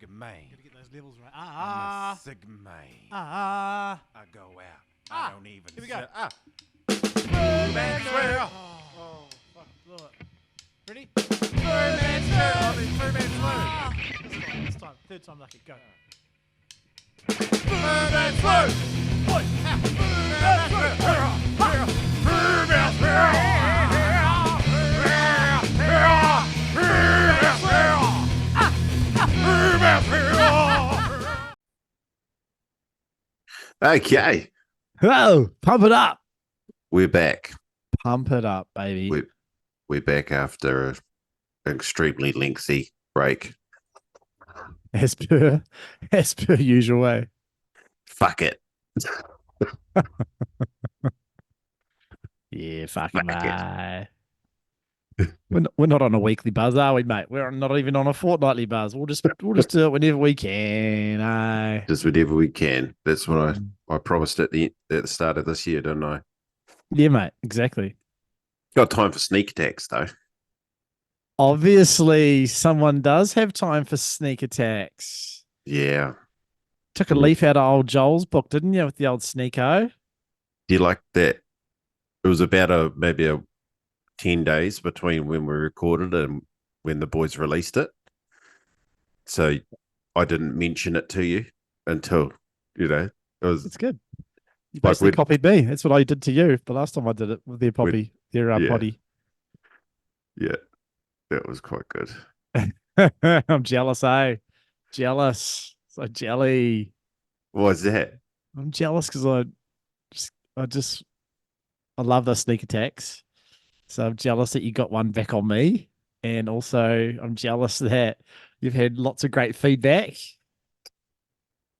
Sigma. Gotta get those levels right. I'm a Sigma. I go out. I don't even here we go. Birdman swirl. Oh, fuck, blew it. Ready? Birdman swirl. I mean, Birdman swirl. This time. Third time lucky. Go. Birdman swirl. Oi, ah, Birdman swirl. Birdman swirl. Okay, Whoa, pump it up. we're back. Pump it up, baby. We're back after an extremely lengthy break. As per usual way. Fuck it. Yeah, fucking Fuck it. mate. We're not on a weekly buzz, are we, mate? We're not even on a fortnightly buzz. We'll just do it whenever we can. Just whenever we can. That's what I promised at the start of this year, didn't I? Yeah, mate. Exactly. Got time for sneak attacks though. Obviously, someone does have time for sneak attacks. Yeah. Took a leaf out of old Joel's book, didn't you, with the old sneako? Do you like that? It was about maybe 10 days between when we recorded and when the boys released it. So I didn't mention it to you until, it was It's good. You Like basically copied me. That's what I did to you the last time I did it with their poppy, their yeah. body. Yeah, that was quite good. I'm jealous, eh? Jealous. So jelly. Why's that? I'm jealous because I love the sneak attacks. So I'm jealous that you got one back on me. And also I'm jealous that you've had lots of great feedback.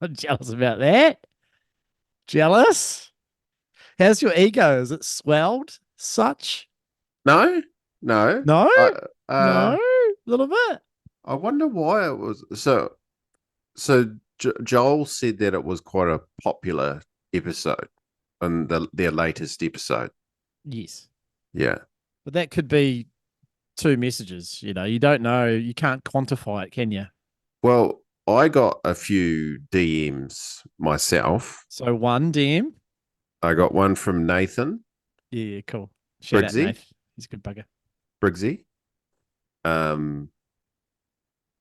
I'm jealous about that. Jealous? How's your ego? Is it swelled such? No. No? No, A little bit. I wonder why it was so. Joel said that it was quite a popular episode, and their latest episode. Yes. Yeah. But that could be two messages. You don't know. You can't quantify it, can you? Well, I got a few DMs myself. So one DM. I got one from Nathan Yeah, cool. Shout out, Briggsy. Nath. He's a good bugger. Briggsy,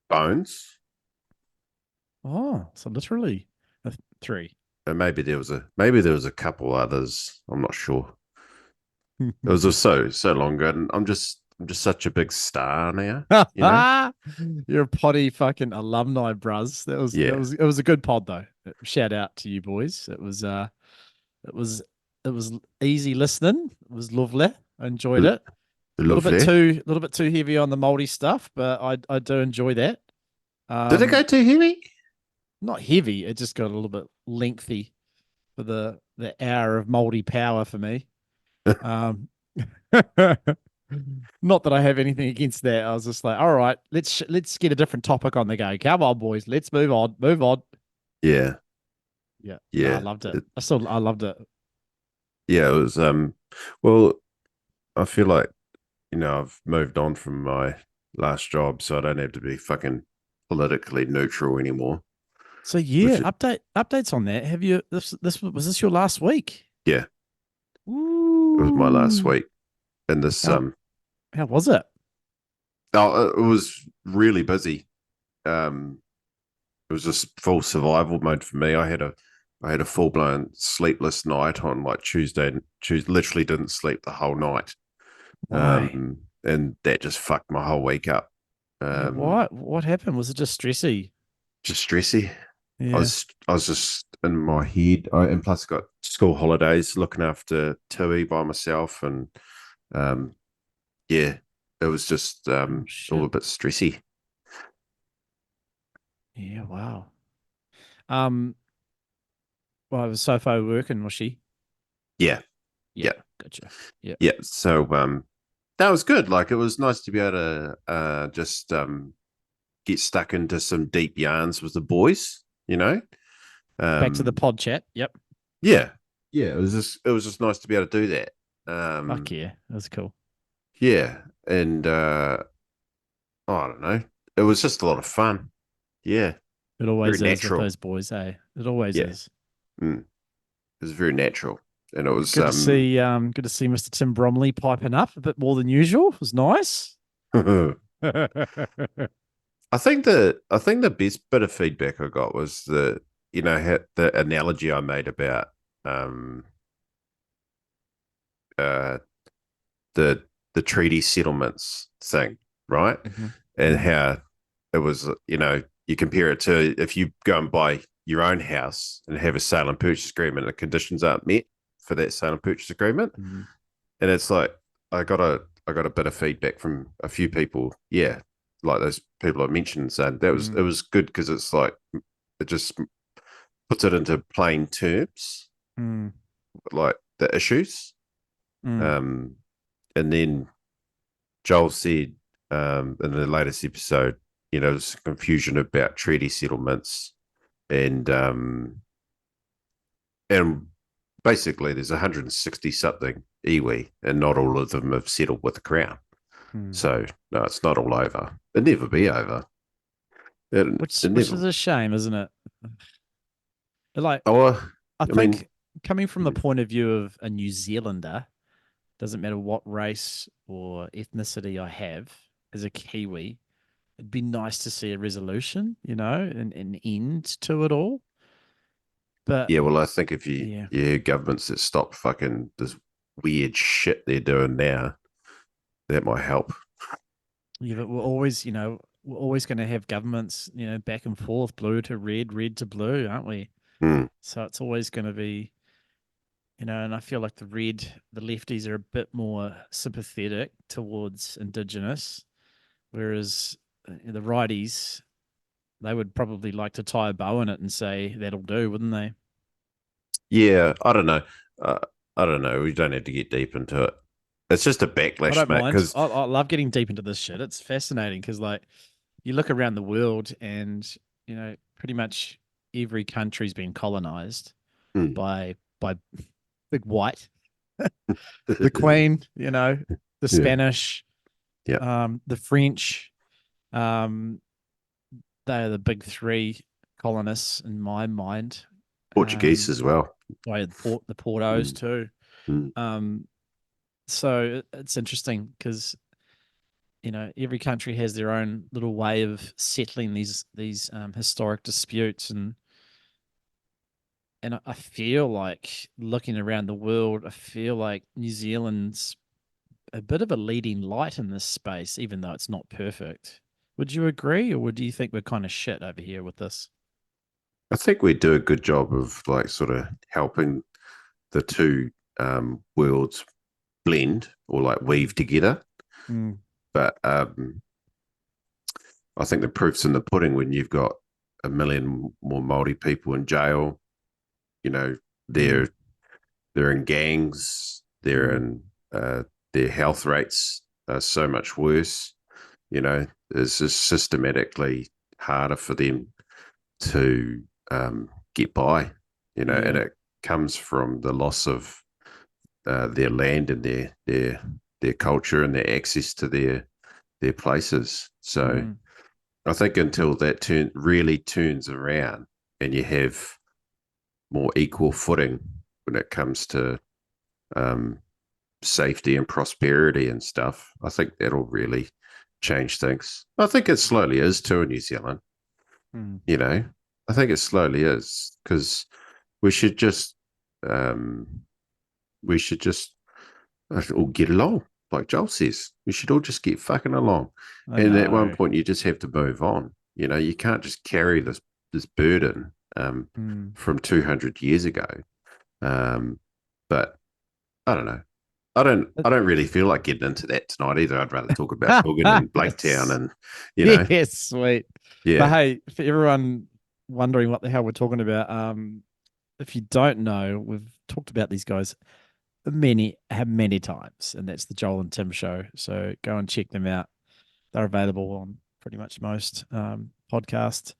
Bones, Oh, so literally three. and maybe there was a couple others. I'm not sure. It was just so long ago, and I'm just such a big star now. You're a potty fucking alumni, bruz. It was a good pod though. Shout out to you boys. It was easy listening. It was lovely. I enjoyed it. A little bit too heavy on the moldy stuff, but I do enjoy that. Did it go too heavy? Not heavy. It just got a little bit lengthy for the hour of moldy power for me. Not that I have anything against that. I was just like, all right, let's get a different topic on the go. Come on, boys, let's move on. Yeah. Yeah. Yeah. I loved it. I loved it. Yeah, it was well, I feel like, I've moved on from my last job, so I don't have to be fucking politically neutral anymore. So yeah, updates on that. Have you was this your last week? Yeah. Ooh. It was my last week. And this How was it? Oh, it was really busy. It was just full survival mode for me. I had a full blown sleepless night on like Tuesday. Literally didn't sleep the whole night. Why? And that just fucked my whole week up. What happened? Was it just stressy? Just stressy. Yeah. I was just in my head. And plus I got school holidays, looking after Tui by myself, and yeah, it was just all a bit stressy. Yeah, wow. Well, was Sofo working, was she? Yeah. Gotcha. Yeah. Yeah. So that was good. Like, it was nice to be able to just get stuck into some deep yarns with the boys, Back to the pod chat. Yep. Yeah. It was just nice to be able to do that. Fuck yeah. That's cool. Yeah. And I don't know. It was just a lot of fun. Yeah. It always Very is with natural. those boys, eh? It always Yeah. is. It was very natural, and it was Good to see Mr. Tim Bromley piping up a bit more than usual. It was nice. I think the best bit of feedback I got was the analogy I made about uh the treaty settlements thing, right? And how it was, you compare it to if you go and buy your own house and have a sale and purchase agreement and the conditions aren't met for that sale and purchase agreement. And it's like I got a bit of feedback from a few people, like those people I mentioned, saying it was good because it's like it just puts it into plain terms, like the issues. And then Joel said in the latest episode, there's confusion about treaty settlements, and basically there's 160 something iwi, and not all of them have settled with the Crown. So no, it's not all over. It'll never be over. Which is a shame, isn't it? Like, I think mean, coming from the point of view of a New Zealander, doesn't matter what race or ethnicity I have, as a Kiwi, it'd be nice to see a resolution, an end to it all. But yeah, well, I think if you governments that stop fucking this weird shit they're doing now, that might help. Yeah, but we're always going to have governments, back and forth, blue to red, red to blue, aren't we? So it's always going to be, and I feel like the lefties are a bit more sympathetic towards Indigenous, whereas the righties, they would probably like to tie a bow in it and say that'll do, wouldn't they? Yeah, I don't know. I don't know. We don't have to get deep into it. It's just a backlash, I don't mate. mind. I love getting deep into this shit. It's fascinating because, like, you look around the world and, pretty much every country's been colonized by big white, the Queen, the Spanish, the French. They are the big three colonists in my mind. Portuguese as well. The Portos too. So it's interesting because every country has their own little way of settling these historic disputes, and I feel like, looking around the world, I feel like New Zealand's a bit of a leading light in this space, even though it's not perfect. Would you agree, or do you think we're kind of shit over here with this? I think we do a good job of like sort of helping the two worlds blend or like weave together. But I think the proof's in the pudding when you've got 1 million more Māori people in jail. They're in gangs. They're in their health rates are so much worse. It's just systematically harder for them to get by. And it comes from the loss of their land and their culture and their access to their places. So I think until that really turns around and you have more equal footing when it comes to safety and prosperity and stuff, I think that'll really change things. I think it slowly is too in New Zealand. I think it slowly is, because we should just all get along, like Joel says. We should all just get fucking along. And at one point, you just have to move on. You can't just carry this burden from 200 years ago. But I don't know. I don't really feel like getting into that tonight either. I'd rather talk about Boog and Blaketown and Yes, sweet. Yeah. But hey, for everyone wondering what the hell we're talking about, if you don't know, we've talked about these guys many times, and that's the Joel and Tim show. So go and check them out. They're available on pretty much most podcast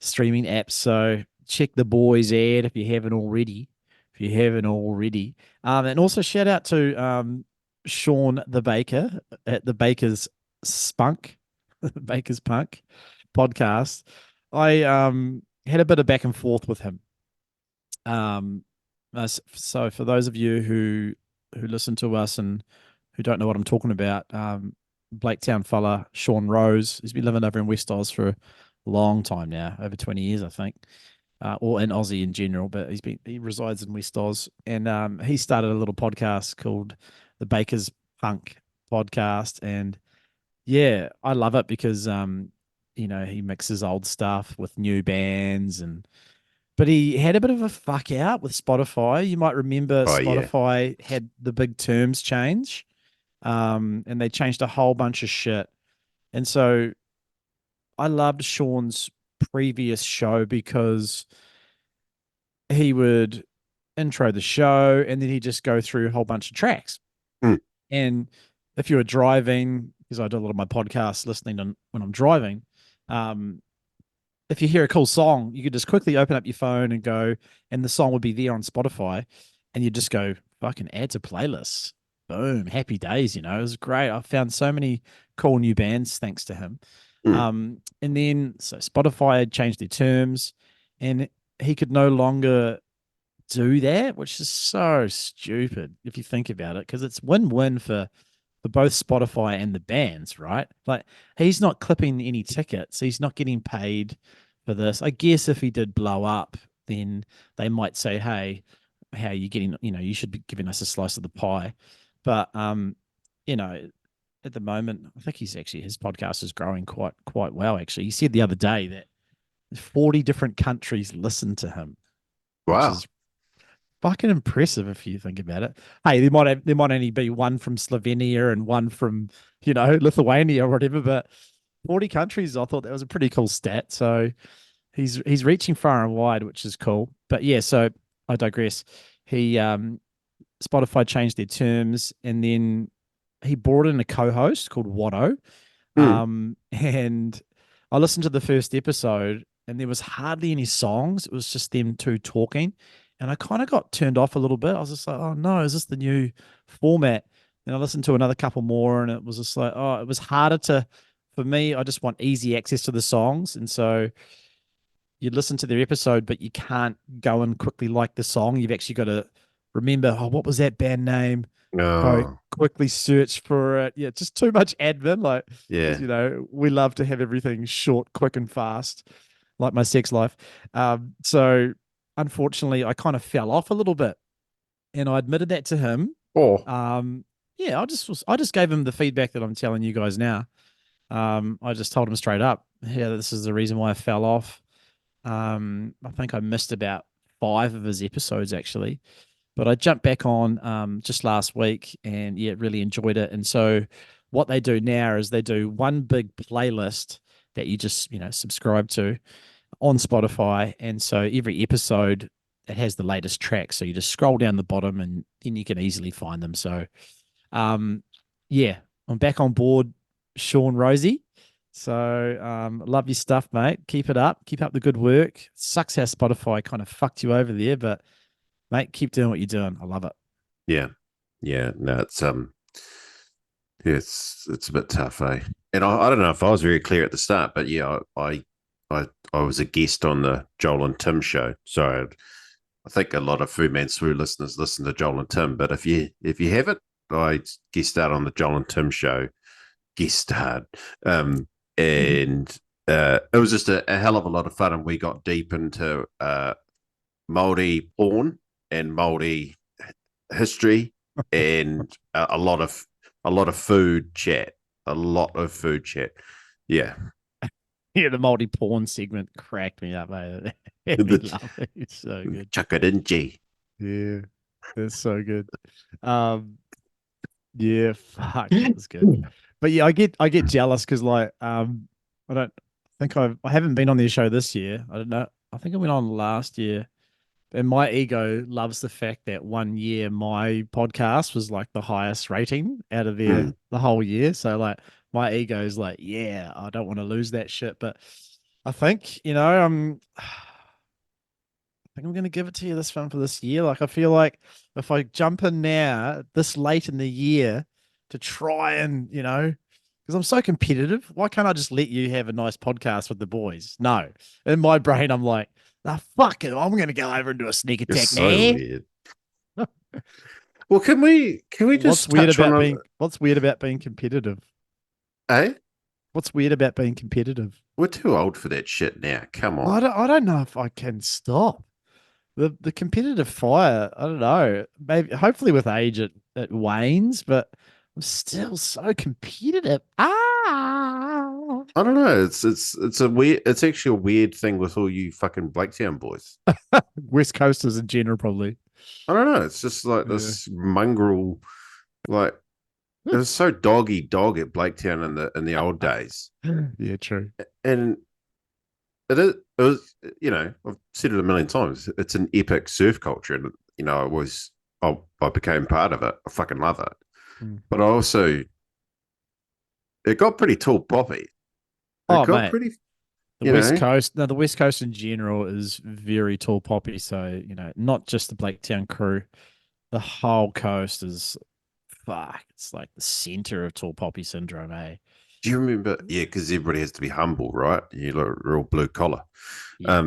streaming apps. So check the boys' ad if you haven't already. And also shout out to Shawn the Baker at the Baker's Spunk, Baker's Punk podcast. I had a bit of back and forth with him. So for those of you who listen to us and who don't know what I'm talking about, Blaketown fella Shawn Rose, he's been living over in West Oz for a long time now, over 20 years, I think, or in Aussie in general. But he resides in West Oz, and he started a little podcast called the Baker's Punk Podcast, and yeah, I love it because he mixes old stuff with new bands, and but he had a bit of a fuck out with Spotify. You might remember Oh yeah. Spotify had the big terms change, and they changed a whole bunch of shit. And so I loved Sean's previous show because he would intro the show and then he'd just go through a whole bunch of tracks. Mm. And if you were driving, because I do a lot of my podcasts listening to when I'm driving, um, if you hear a cool song, you could just quickly open up your phone and go, and the song would be there on Spotify, and you just go, fucking add to playlists. Boom, happy days. It was great. I found so many cool new bands thanks to him. Mm. And then so Spotify had changed their terms, and he could no longer do that, which is so stupid if you think about it, because it's win-win for both Spotify and the bands, right? Like he's not clipping any tickets. He's not getting paid for this. I guess if he did blow up, then they might say, "Hey, how are you getting? You should be giving us a slice of the pie." But you know, at the moment, I think his podcast is growing quite well. Actually, he said the other day that 40 different countries listen to him, which Wow. is fucking impressive if you think about it. Hey, there might only be one from Slovenia and one from Lithuania or whatever, but 40 countries. I thought that was a pretty cool stat. So he's reaching far and wide, which is cool. But yeah, so I digress. He Spotify changed their terms, and then he brought in a co-host called Watto. Mm. And I listened to the first episode, and there was hardly any songs. It was just them two talking. And I kind of got turned off a little bit. I was just like, oh no, is this the new format? And I listened to another couple more, and it was just like, oh, it was harder for me. I just want easy access to the songs. And so you listen to their episode, but you can't go and quickly like the song. You've actually got to remember, oh, what was that band name? Go Oh quickly search for it. Yeah, just too much admin. Like, because yeah. we love to have everything short, quick, and fast, like my sex life. So unfortunately, I kind of fell off a little bit, and I admitted that to him. Oh Yeah, I just gave him the feedback that I'm telling you guys now. I just told him straight up, yeah, this is the reason why I fell off. I think I missed about 5 of his episodes actually, but I jumped back on just last week and yeah, really enjoyed it. And so what they do now is they do one big playlist that you just, subscribe to on Spotify. And so every episode it has the latest track. So you just scroll down the bottom and then you can easily find them. So yeah, I'm back on board, Sean Rosie. So love your stuff, mate. Keep it up. Keep up the good work. Sucks how Spotify kind of fucked you over there, but mate, keep doing what you're doing. I love it. yeah. Yeah. No, it's a bit tough, eh? And I don't know if I was very clear at the start, but yeah, I was a guest on the Joel and Tim show. So I think a lot of Fu Man Swoo listeners listen to Joel and Tim. But if you haven't, I guest starred on the Joel and Tim show. Guest starred. And it was just a hell of a lot of fun, and we got deep into Māori porn and Māori history, and a lot of food chat, Yeah, Yeah, the multi porn segment cracked me up, mate. It's so good. chuck it in, G. Yeah, that's so good. Yeah, fuck, that was good. But yeah, I get jealous because I don't think I haven't been on their show this year. I don't know. I think I went on last year. And my ego loves the fact that one year my podcast was like the highest rating out of Mm. the whole year. So like my ego is like, yeah, I don't want to lose that shit. But I think, I think I'm gonna give it to you this one for this year. Like I feel like if I jump in now, this late in the year, to try and, Because I'm so competitive. Why can't I just let you have a nice podcast with the boys? No. In my brain, I'm like, nah, fuck it. I'm going to go over and do a sneak You're attack so now. weird. Well, can we just touch on What's weird about being competitive? Eh? What's weird about being competitive? We're too old for that shit now. Come on. I don't know if I can stop. The competitive fire, I don't know. Maybe hopefully with age it wanes, but I'm still so competitive. I don't know. It's actually a weird thing with all you fucking Blaketown boys. West Coasters in general, probably. I don't know. It's just like this mongrel, like it was so dog at Blaketown in the old days. Yeah, true. And it was, I've said it a million times. It's an epic surf culture, and I became part of it. I fucking love it. But it got pretty tall poppy. Mate. The West Coast in general is very tall poppy. So, not just the Blaketown crew, the whole coast is it's like the center of tall poppy syndrome, eh? Do you remember? Yeah, because everybody has to be humble, right? You look real blue collar. Yeah,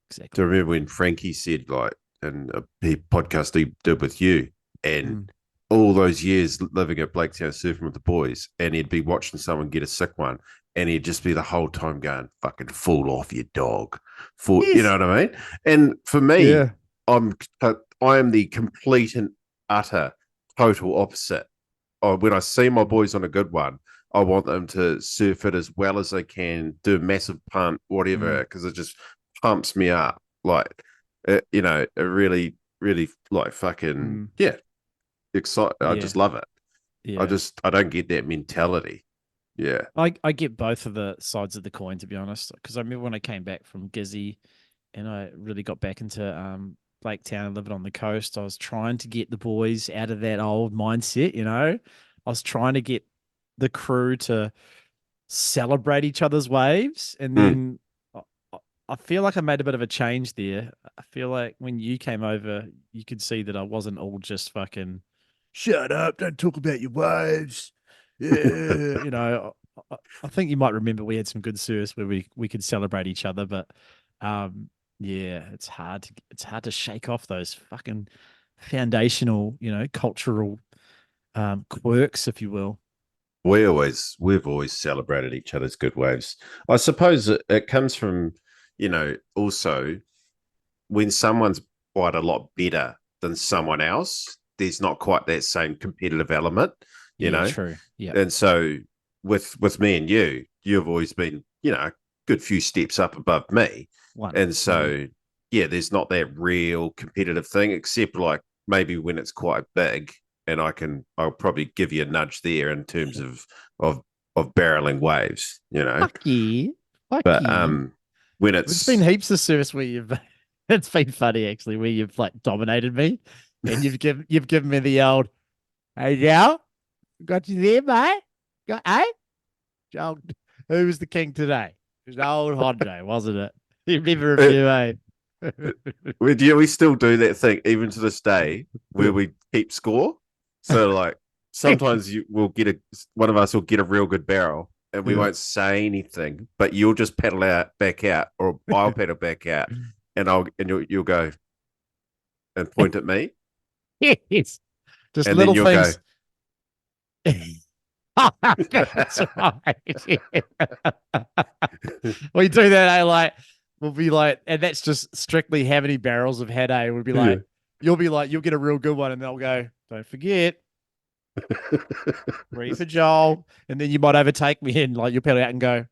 exactly. Do you remember when Frankie said, like, in a podcast he did with you, and all those years living at Blaketown surfing with the boys, and he'd be watching someone get a sick one, and he'd just be the whole time going, fucking fall off, you dog. You know what I mean? And for me, I am the complete and utter total opposite. When I see my boys on a good one, I want them to surf it as well as they can, do a massive punt, whatever, because it just pumps me up. Like, it really, really, like, fucking, excited. I just love it. Yeah. I don't get that mentality. Yeah. I get both of the sides of the coin, to be honest, because I remember when I came back from Gizzy and I really got back into Blaketown and living on the coast, I was trying to get the boys out of that old mindset, I was trying to get the crew to celebrate each other's waves. And then I feel like I made a bit of a change there. I feel like when you came over, you could see that I wasn't all just fucking, shut up, don't talk about your waves. Yeah, I think you might remember we had some good surfs where we could celebrate each other, but yeah, it's hard to shake off those fucking foundational, cultural quirks, if you will. We've always celebrated each other's good waves. I suppose it comes from, also when someone's quite a lot better than someone else, there's not quite that same competitive element, you know. True. Yeah. And so with me and you've always been, a good few steps up above me. And so there's not that real competitive thing, except like maybe when it's quite big. And I'll probably give you a nudge there in terms of barreling waves, Fuck you. But when there's been heaps of service where it's been funny actually, where you've like dominated me, and you've given me the old, hey Joe, got you there, mate. Joe, who was the king today? It was old Hodgo, wasn't it? You remember a few, eh? We still do that thing even to this day where we keep score. So like sometimes one of us will get a real good barrel and we won't say anything, but you'll just paddle back out, or I'll paddle back out, and you'll go and point at me. Yes, just and little then things. That's right. We do that, eh? Like we'll be like, and that's just strictly how many barrels have had, eh? We'll be like, you'll get a real good one, and they'll go, don't forget. 3 for Joel, and then you might overtake me and like you'll paddle out and go.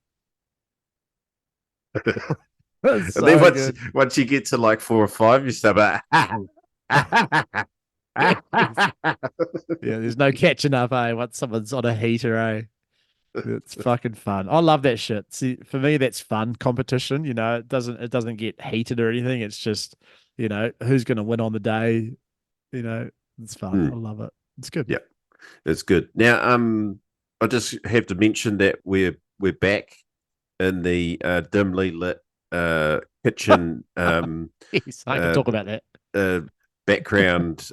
And then once you get to like 4 or 5, you start there's no catching up, eh? Once someone's on a heater, eh? It's fucking fun. I love that shit. See, for me, that's fun competition. It doesn't get heated or anything. It's just, who's going to win on the day. It's fun. I love it. It's good. Yeah, it's good. Now, I just have to mention that we're back in the dimly lit kitchen. Yes, I can talk about that. Background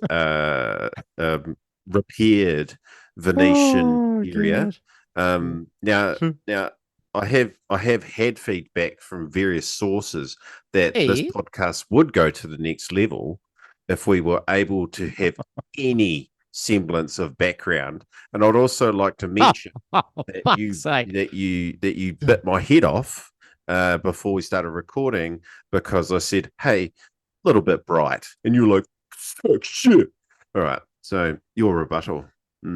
repaired Venetian area. Now I have had feedback from various sources that this Hey. podcast would go to the next level if we were able to have any semblance of background. And I'd also like to mention that Fuck's sake. you bit my head off before we started recording because I said, "Hey, a little bit bright," and you were like, "Fuck shit." All right, so your rebuttal.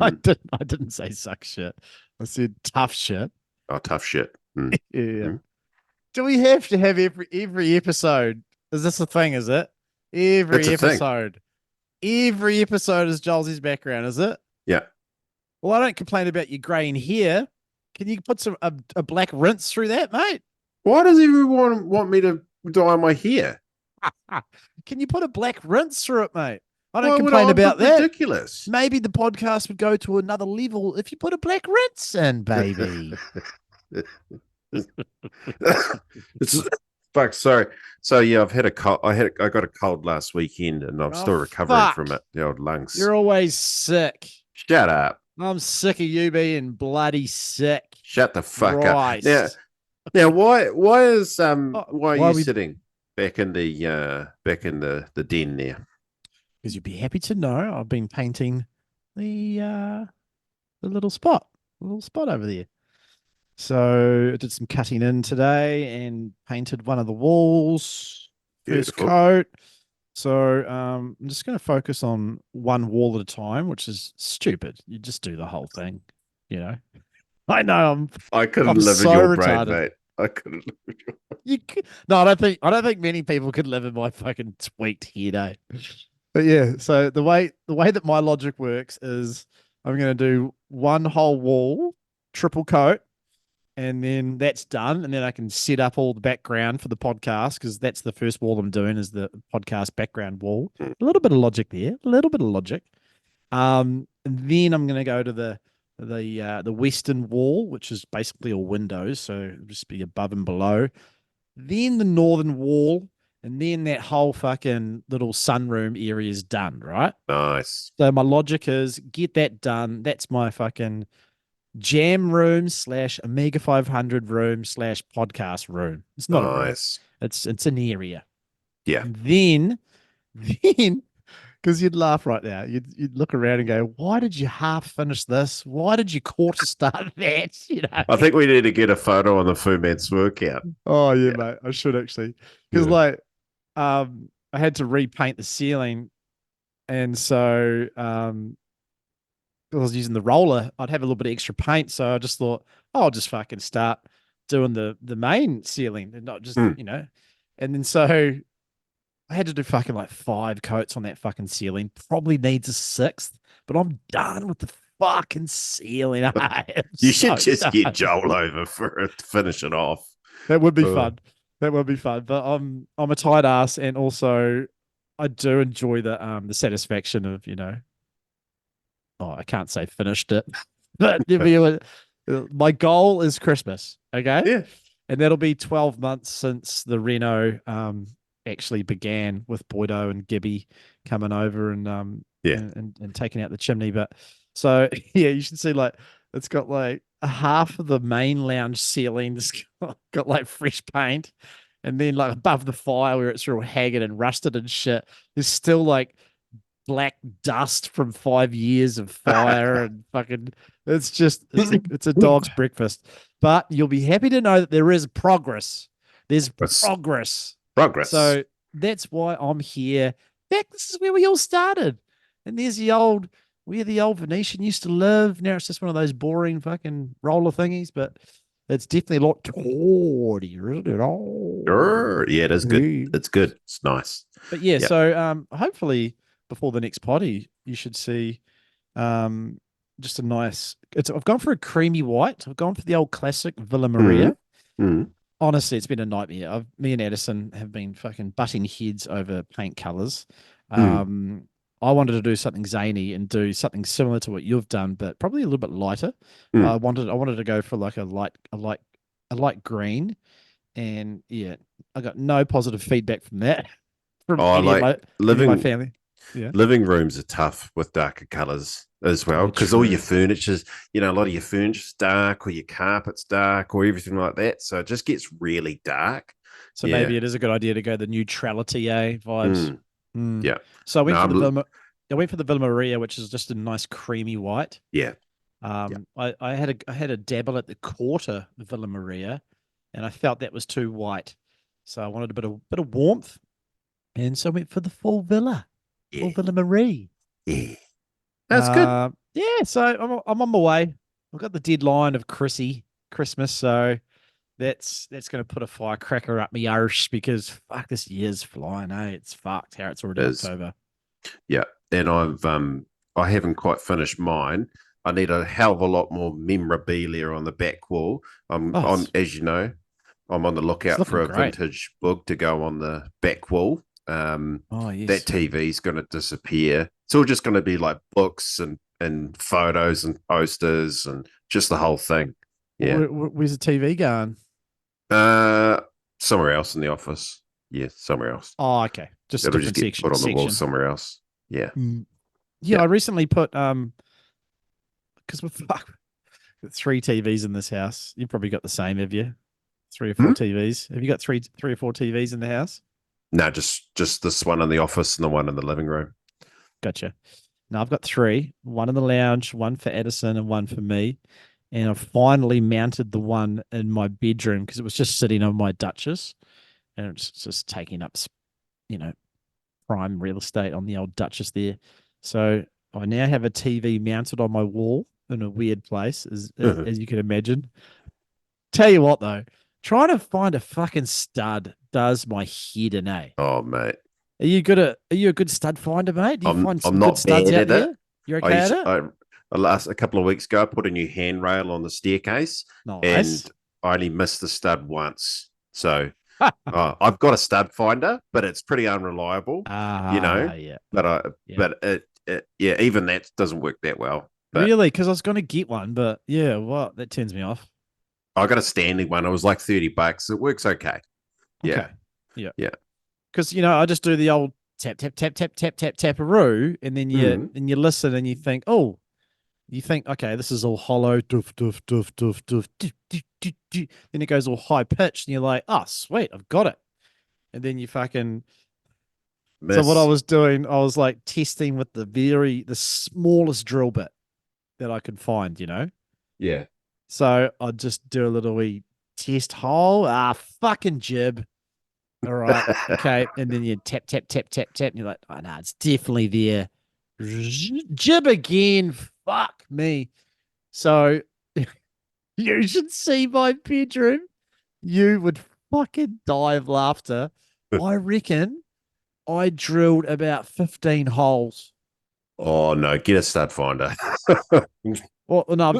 I didn't say suck shit. I said tough shit. Oh, tough shit. Yeah. Mm. Do we have to have every episode? Is this a thing, is it? It's a thing. Every episode is Jolza's background, is it? Yeah. Well, I don't complain about your graying hair. Can you put a black rinse through that, mate? Why does everyone want me to dye my hair? Can you put a black rinse through it, mate? I don't Why would complain I? about that. Ridiculous. Maybe the podcast would go to another level if you put a black rinse in, baby. Fuck, sorry. So yeah, I've had a cold. I got a cold last weekend, and I'm still recovering from it. The old lungs. You're always sick. Shut up. I'm sick of you being bloody sick. Shut the fuck Christ. up. Now, why are you we... sitting back in the den there? Because you'd be happy to know I've been painting the little spot over there. So I did some cutting in today and painted one of the walls, first coat. So I'm just going to focus on one wall at a time, which is stupid. You just do the whole thing, you know. I know I couldn't live in your brain, mate. I couldn't live in your... No, I don't think many people could live in my fucking tweaked head, eh? But yeah, so the way that my logic works is I'm going to do one whole wall, triple coat, and then that's done. And then I can set up all the background for the podcast because that's the first wall I'm doing is the podcast background wall. A little bit of logic there, a little bit of logic. And then I'm going to go to the western wall, which is basically all windows, so it'll just be above and below. Then the northern wall. And then that whole fucking little sunroom area is done, right? Nice. So my logic is get that done. That's my fucking jam room / Omega 500 room / podcast room. It's not nice. A room. It's an area. Yeah. And then, because you'd laugh right now, you'd look around and go, "Why did you half finish this? Why did you quarter start that?" You know. I think we need to get a photo on the Fu Man's workout. Oh yeah, mate. I should actually, because I had to repaint the ceiling, and so I was using the roller. I'd have a little bit of extra paint, so I just thought, I'll just fucking start doing the main ceiling and not just you know. And then so I had to do fucking like 5 coats on that fucking ceiling. Probably needs a 6th, but I'm done with the fucking ceiling. You should just get Joel over for it to finish it off. That would be fun. That would be fun, but I'm a tight ass, and also I do enjoy the satisfaction of, you know. Oh, I can't say finished it, but my goal is Christmas. Okay, yeah, and that'll be 12 months since the reno actually began with Boydo and Gibby coming over and and taking out the chimney. But so yeah, you should see like it's got like half of the main lounge ceilings got like fresh paint, and then like above the fire where it's real haggard and rusted and shit, there's still like black dust from 5 years of fire and fucking it's a dog's breakfast. But you'll be happy to know that there is progress. There's progress. So that's why I'm here. This is where we all started. And there's where the old Venetian used to live. Now it's just one of those boring fucking roller thingies, but it's definitely a lot tawdier, isn't it? Oh, sure. Yeah, it is good. It's good. It's nice. But yeah, so hopefully before the next potty, you should see just a nice. I've gone for a creamy white. I've gone for the old classic Villa Maria. Honestly, it's been a nightmare. Me and Addison have been fucking butting heads over paint colors. I wanted to do something zany and do something similar to what you've done, but probably a little bit lighter. I wanted to go for like a light green, and yeah, I got no positive feedback from that. From my family. Yeah, living rooms are tough with darker colors. as well, Very because all your true. furniture's, a lot of your furniture's dark, or your carpet's dark, or everything like that. So it just gets really dark. So Yeah. maybe it is a good idea to go the neutrality, vibes. Mm, Mm. yeah. So I No, went for the Villa Maria, which is just a nice creamy white. yeah. Yeah. I had a dabble at the quarter Villa Maria, and I felt that was too white, so I wanted a bit of warmth, and so I went for the full Yeah. Villa Marie. Yeah. That's good. Yeah, so I'm on my way. I've got the deadline of Christmas, so that's going to put a firecracker up my arse because fuck, this year's flying, eh? It's fucked how it's already Is October. Yeah. And I haven't quite finished mine. I need a hell of a lot more memorabilia on the back wall. Oh, As you know, I'm on the it's lookout for looking a great. vintage book to go on the back wall. Oh, yes. That TV's going to disappear. It's all just going to be like books and photos and posters and just the whole thing. Yeah. Where's the TV going? Somewhere else in the office. Yeah, somewhere else. Oh, okay. Just a It'll just different get put on the wall section. somewhere else. Yeah. Yeah, Yeah. I recently put because we're fuck 3 TVs in this house. You've probably got the same, have you? 3 or 4 TVs. Have you got three or 4 TVs in the house? No, just this one in the office and the one in the living room. Gotcha. Now I've got 3, one in the lounge, one for Edison, and one for me. And I've finally mounted the one in my bedroom because it was just sitting on my Duchess, and it's just taking up, prime real estate on the old Duchess there. So I now have a TV mounted on my wall in a weird place, as you can imagine. Tell you what though, trying to find a fucking stud does my head in, eh? Oh, mate. Are you a good stud finder, mate? Do you find some I'm good not studs bad out at it. there? You're okay at it? A couple of weeks ago, I put a new handrail on the staircase, Nice. and I only missed the stud once. So I've got a stud finder, but it's pretty unreliable, Yeah. But even that doesn't work that well. But Really? Because I was going to get one, but yeah, what? That turns me off. I got a standing one. It was like $30. It works okay. Yeah. Okay. Yeah. Yeah. Because I just do the old tap tap tap tap tap tap taparoo, and then you listen and you think, okay, this is all hollow, doof doof doof doof doof, doof, doof, doof, doof. Then it goes all high pitched, and you're like, oh sweet, I've got it. And then you fucking. Miss. So what I was doing, I was like testing with the smallest drill bit that I could find, Yeah. So I'd just do a little wee test hole. Fucking jib. All right. Okay. And then you tap, tap, tap, tap, tap. And you're like, oh, no, it's definitely there. Jib again. Fuck me. So you should see my bedroom. You would fucking die of laughter. I reckon I drilled about 15 holes. Oh, no. Get a stud finder. Well, no,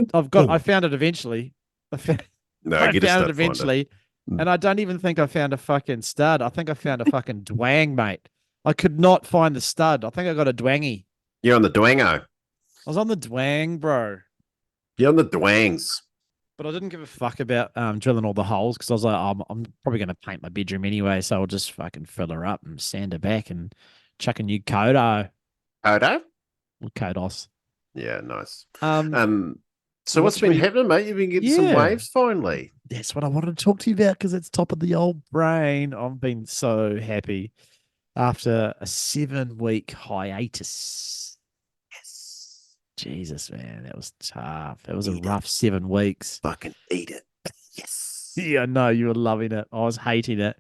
I found it eventually. I found it eventually. And I don't even think I found a fucking stud. I think I found a fucking dwang, mate. I could not find the stud. I think I got a dwangy. You're on the dwango. I was on the dwang, bro. You're on the dwangs. But I didn't give a fuck about drilling all the holes because I was like, I'm probably going to paint my bedroom anyway, so I'll just fucking fill her up and sand her back and chuck a new Kodo. Kodo? Or Kodos. Yeah, nice. So what's been happening, mate? You've been getting some waves finally. That's what I wanted to talk to you about because it's top of the old brain. I've been so happy after a 7-week hiatus. Yes. Jesus, man, that was tough. It was a rough 7 weeks. Fucking eat it. Yes. Yeah, no, you were loving it. I was hating it.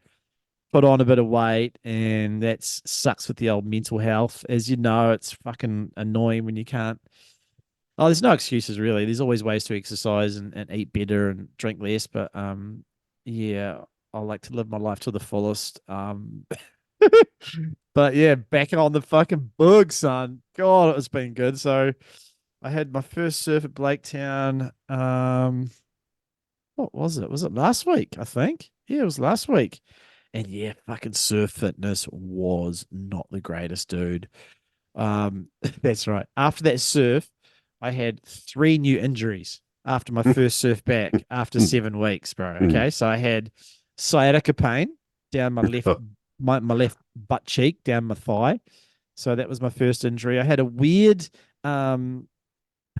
Put on a bit of weight, and that sucks with the old mental health. As you know, it's fucking annoying when you can't. Oh, there's no excuses really. There's always ways to exercise and eat better and drink less. But yeah, I like to live my life to the fullest. But yeah, back on the fucking boog, son. God, it's been good. So I had my first surf at Blaketown. What was it? Was it last week? I think. Yeah, it was last week. And yeah, fucking surf fitness was not the greatest, dude. That's right. After that surf, I had 3 new injuries after my first surf back after 7 weeks, bro. Okay. So I had sciatica pain down my left, my left butt cheek, down my thigh. So that was my first injury. I had a weird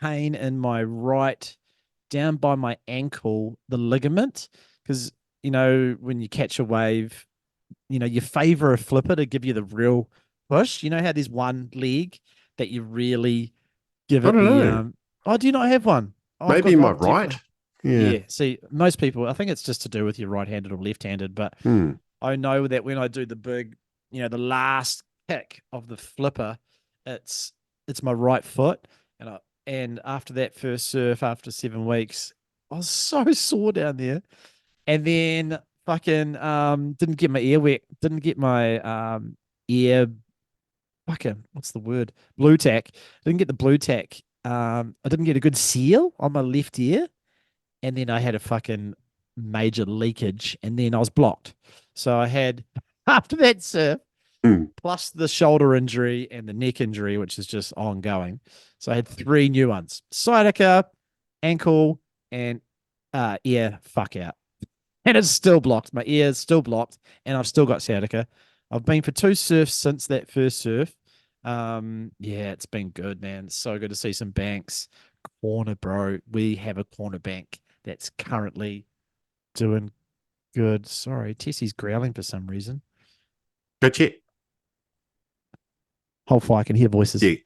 pain in my right, down by my ankle, the ligament, because, when you catch a wave, you favor a flipper to give you the real push. You know how there's one leg that you really give I it don't the, know. oh, do you not have one? Oh, Maybe God, my I've right. definitely, Yeah. yeah. See, most people, I think it's just to do with your right-handed or left-handed, but Hmm. I know that when I do the big, the last kick of the flipper, it's my right foot, and after that first surf, after 7 weeks, I was so sore down there, and then fucking didn't get my ear wet, didn't get my ear fucking what's the word, blue tack, didn't get the blue tack, I didn't get a good seal on my left ear, and then I had a fucking major leakage, and then I was blocked. So I had after that surf, Hmm. plus the shoulder injury and the neck injury, which is just ongoing. So I had 3 new ones: sciatica, ankle, and ear fuck out. And it's still blocked. My ear is still blocked, and I've still got sciatica. I've been for 2 surfs since that first surf. Yeah, it's been good, man. It's so good to see some banks. Corner, bro. We have a corner bank that's currently doing good. Sorry, Tessie's growling for some reason. Good chat. Hold fire, I can hear voices. Yeah.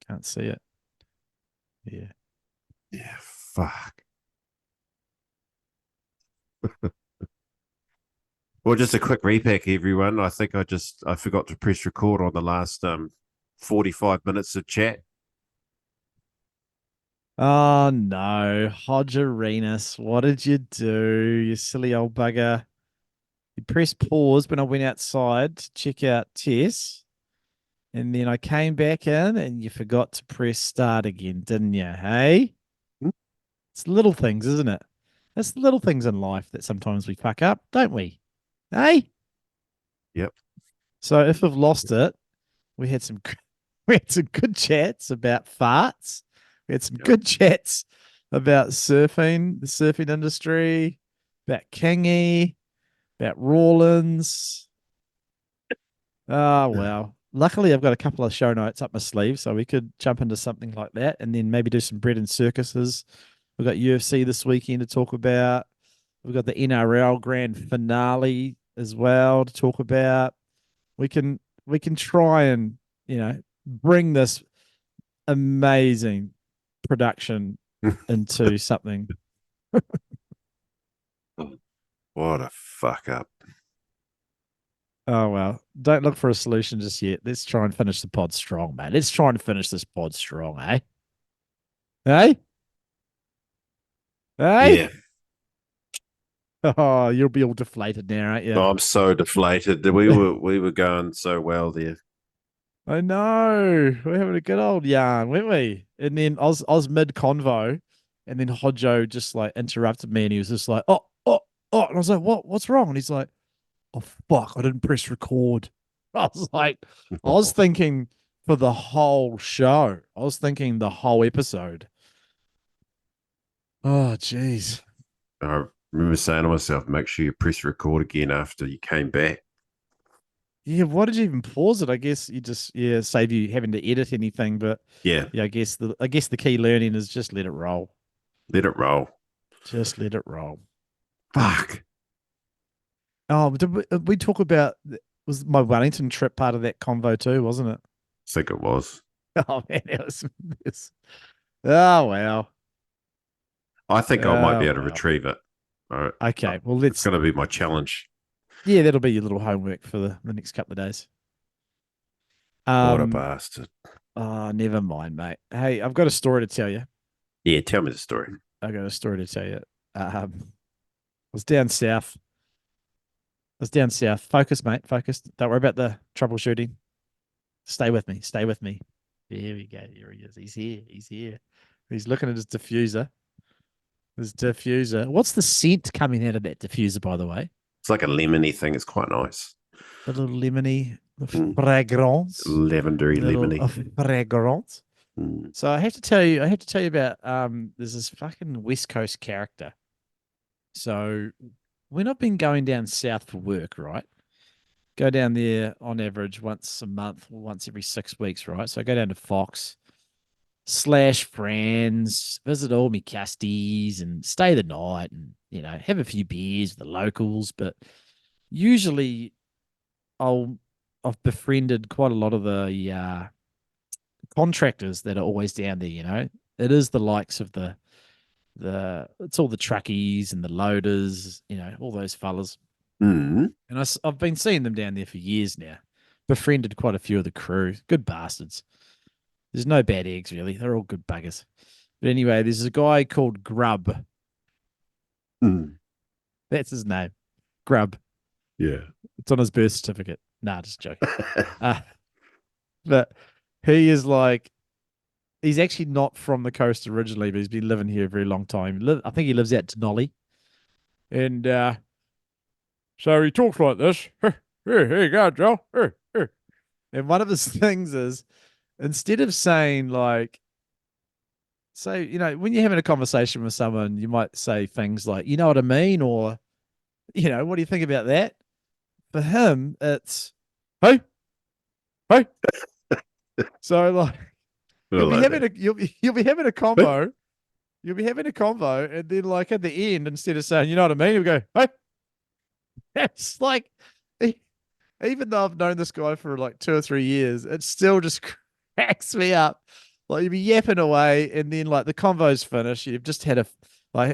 Can't see it. Yeah. Yeah. Fuck. Well, just a quick repack, everyone. I think I forgot to press record on the last 45 minutes of chat. Oh no, Hodgerinus, what did you do, you silly old bugger? You pressed pause when I went outside to check out Tess, and then I came back in and you forgot to press start again, didn't you? Hey? Hmm? It's little things, isn't it? It's the little things in life that sometimes we fuck up, don't we? Hey? Yep. So if we've lost it, we had some we had some good chats about farts. We had some good chats about surfing, the surfing industry, about Kingy, about Rawlins. Oh, well. Luckily, I've got a couple of show notes up my sleeve, so we could jump into something like that and then maybe do some bread and circuses. We've got UFC this weekend to talk about. We've got the NRL grand finale as well to talk about. We can try and, bring this amazing production into something. What a fuck up. Oh, well, don't look for a solution just yet. Let's try and finish the pod strong, man. Let's try and finish this pod strong, eh? Hey? Hey? Yeah. Oh, you'll be all deflated now, aren't you? Oh, I'm so deflated. We were going so well there. I know. We're having a good old yarn, weren't we? And then I was mid convo, and then Hodgo just like interrupted me, and he was just like, "Oh, oh, oh," and I was like, What's wrong?" And he's like, "Oh fuck, I didn't press record." I was like, I was thinking for the whole show. I was thinking the whole episode. Oh, jeez. I remember saying to myself, make sure you press record again after you came back. Yeah, why did you even pause it? I guess you just save you having to edit anything. But Yeah. yeah, I guess the key learning is just let it roll. Let it roll. Just let it roll. Fuck. Oh, did we talk about was my Wellington trip part of that convo too, wasn't it? I think it was. Oh man, it was. Oh well. I think I might Oh be able to well. retrieve it. All right. Okay. Well, It's going to be my challenge. yeah, that'll be your little homework for the next couple of days. What a bastard. Oh, never mind, mate. Hey, I've got a story to tell you. Yeah, tell me the story. I got a story to tell you. I was down south. Focus, mate. Focus. Don't worry about the troubleshooting. Stay with me. Stay with me. Here we go. Here he is. He's here. He's here. He's looking at his diffuser. His diffuser. What's the scent coming out of that diffuser, by the way? It's like a lemony thing. It's quite nice. A little lemony Mm. fragrance. Lavendery Little lemony. fragrance. Mm. So I have to tell you about there's this fucking West Coast character. So when I've been going down south for work, right? Go down there on average once a month or once every 6 weeks, right? So I go down to Fox / friends, visit all my casties and stay the night and, have a few beers with the locals. But usually I've befriended quite a lot of the contractors that are always down there. It is the likes of it's all the truckies and the loaders, all those fellas. Mm. And I've been seeing them down there for years now. Befriended quite a few of the crew. Good bastards. There's no bad eggs, really. They're all good buggers. But anyway, there's a guy called Grub. Mm. That's his name. Grub. Yeah. It's on his birth certificate. Nah, just joking. But he is he's actually not from the coast originally, but he's been living here a very long time. I think he lives out to Nolly. And so he talks like this. Here you go, Joe. And one of his things is, instead of saying when you're having a conversation with someone, you might say things like, you know what I mean? Or, what do you think about that? For him, it's, hey. So you'll be having a combo. You'll be having a convo, and then at the end, instead of saying, you know what I mean, you'll go, hey. It's even though I've known this guy for 2 or 3 years, it still just cracks me up. You'll be yapping away, and then the convo's finished. You've just had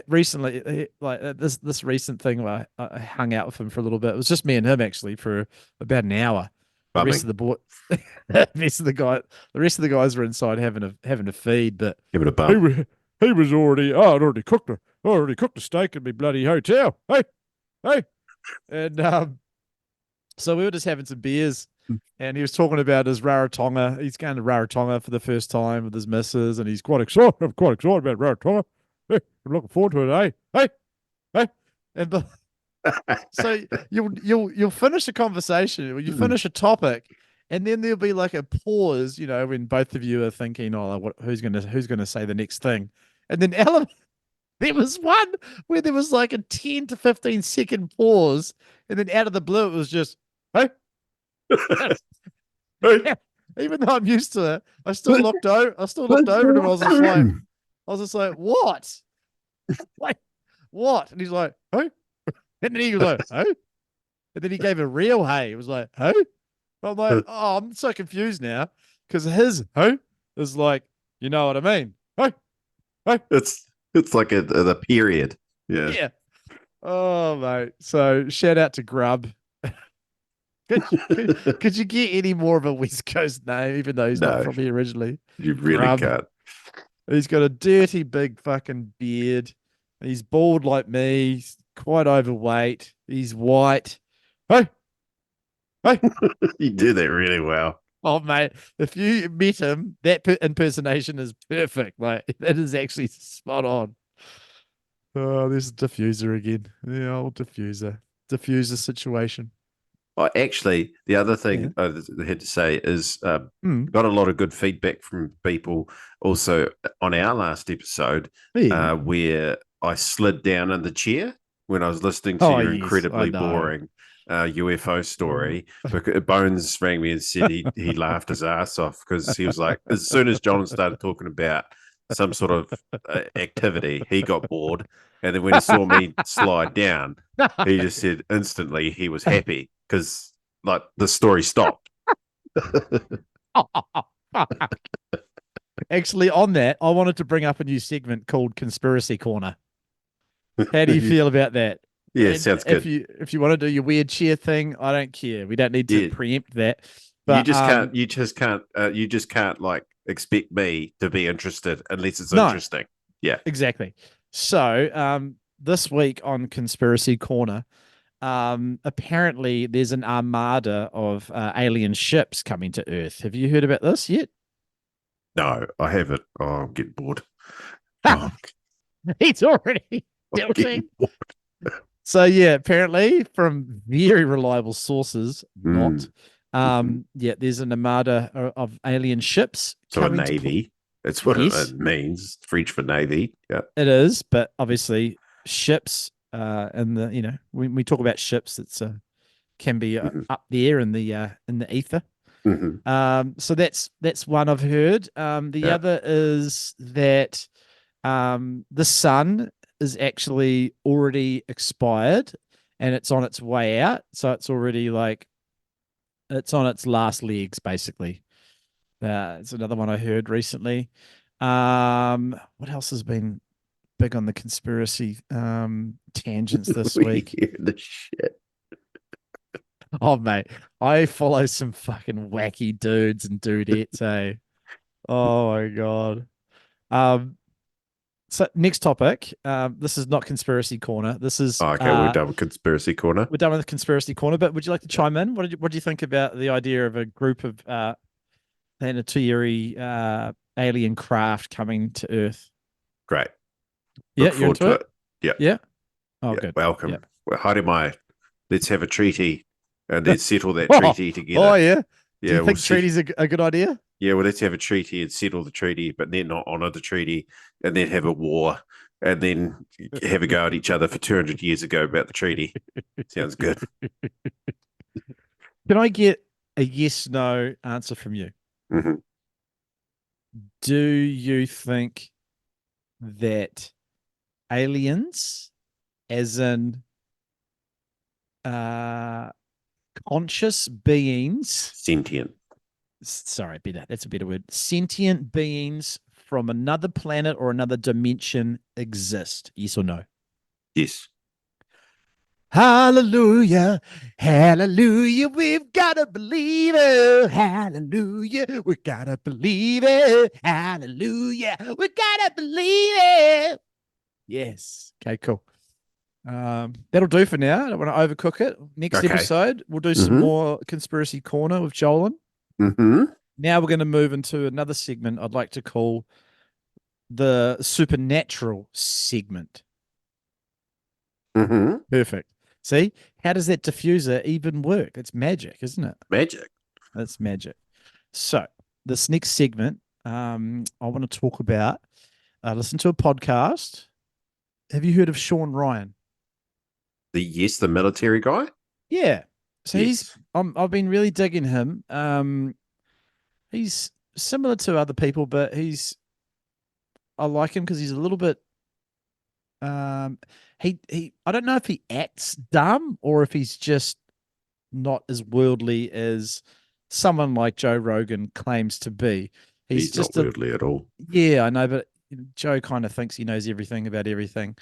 recently, this recent thing where I hung out with him for a little bit. It was just me and him actually for about an hour. The rest of the guys were inside having a feed, but Give it a bump. he was already. Oh, I'd already cooked a steak in my bloody hotel. Hey, and so we were just having some beers, and he was talking about his Rarotonga. He's going to Rarotonga for the first time with his missus, and he's quite excited. I'm quite excited about Rarotonga. Hey, I'm looking forward to it. Hey, and so you'll finish a conversation, or you finish a topic, and then there'll be a pause, when both of you are thinking, oh, who's gonna say the next thing, and then there was one where there was a 10 to 15 second pause, and then out of the blue it was just, hey. Even though I'm used to it, I still looked over. And I was just like, what? What? And he's like, hey. And then he was like, hey. And then he gave a real hey. It was like, hey. I'm like, oh, I'm so confused now because his hey is you know what I mean? Hey. It's like the period. Yeah. Yeah. Oh, mate. So shout out to Grub. Could you get any more of a West Coast name, even though he's not from here originally? You really Grub. can't. He's got a dirty, big fucking beard. He's bald like me. He's quite overweight. He's white. Hey. You do that really well. Oh, mate. If you met him, that impersonation is perfect. That is actually spot on. Oh, there's a diffuser again. The old diffuser situation. Oh, actually, the other thing I had to say is got a lot of good feedback from people also on our last episode where I slid down in the chair when I was listening to your incredibly boring UFO story. Bones rang me and said he laughed his ass off because he was like, as soon as John started talking about some sort of activity, he got bored. And then when he saw me slide down, he just said instantly he was happy because the story stopped. Actually, on that, I wanted to bring up a new segment called Conspiracy Corner. How do you feel about that? Yeah, sounds good. If you want to do your weird cheer thing, I don't care. We don't need to preempt that. But you just can't expect me to be interested unless it's interesting. Yeah, exactly. So this week on Conspiracy Corner, apparently there's an armada of alien ships coming to Earth. Have you heard about this yet? No, I haven't. Oh, I'm getting bored. He's already tilting. So yeah, apparently from very reliable sources, there's an armada of alien ships. So a navy. It's what Yes. it means. French for navy. Yeah. It is, but obviously ships, and when we talk about ships, it's can be up there in the ether. So that's one I've heard. The other is that the sun is actually already expired and it's on its way out. So it's already it's on its last legs, basically. It's another one I heard recently. What else has been big on the conspiracy tangents this week? The shit. Oh, mate, I follow some fucking wacky dudes and dudettes, eh? Oh my god. So next topic. This is not conspiracy corner. This is Okay, we're done with conspiracy corner. we're done with the conspiracy corner. But would you like to chime in? What do you think about the idea of a group of planetary alien craft coming to Earth? Great. Yeah, Look you're into forward it. to it. Yeah. Oh, Yeah, good. welcome. Yeah. Well, Haere, let's have a treaty and let's settle that Oh, treaty together. Oh yeah. Yeah, Do you think treaty's a good idea? Yeah, well, let's have a treaty and settle the treaty, but then not honor the treaty, and then have a war, and then have a go at each other for 200 years ago about the treaty. Sounds good. Can I get a yes/no answer from you? Mm-hmm. Do you think that aliens, as in conscious beings, Sentient. sorry, that's a better word, sentient beings from another planet or another dimension exist? Yes or no? Yes. Hallelujah, hallelujah, we've got to believe it. Hallelujah, we got to believe it. Hallelujah, we got to believe it. Yes. Okay, cool. That'll do for now. I don't want to overcook it. Next episode, we'll do some more Conspiracy Corner with Jolan. Now we're going to move into another segment I'd like to call the Supernatural segment. Perfect. See, how does that diffuser even work? It's magic, isn't it? Magic. That's magic. So this next segment, I want to talk about, listen to a podcast. Have you heard of Shawn Ryan? The military guy? Yeah. So yes. I've been really digging him. He's similar to other people, but I like him because he's a little bit, I don't know if he acts dumb or if he's just not as worldly as someone like Joe Rogan claims to be. He's just not worldly at all. Yeah, I know, but Joe kind of thinks he knows everything about everything.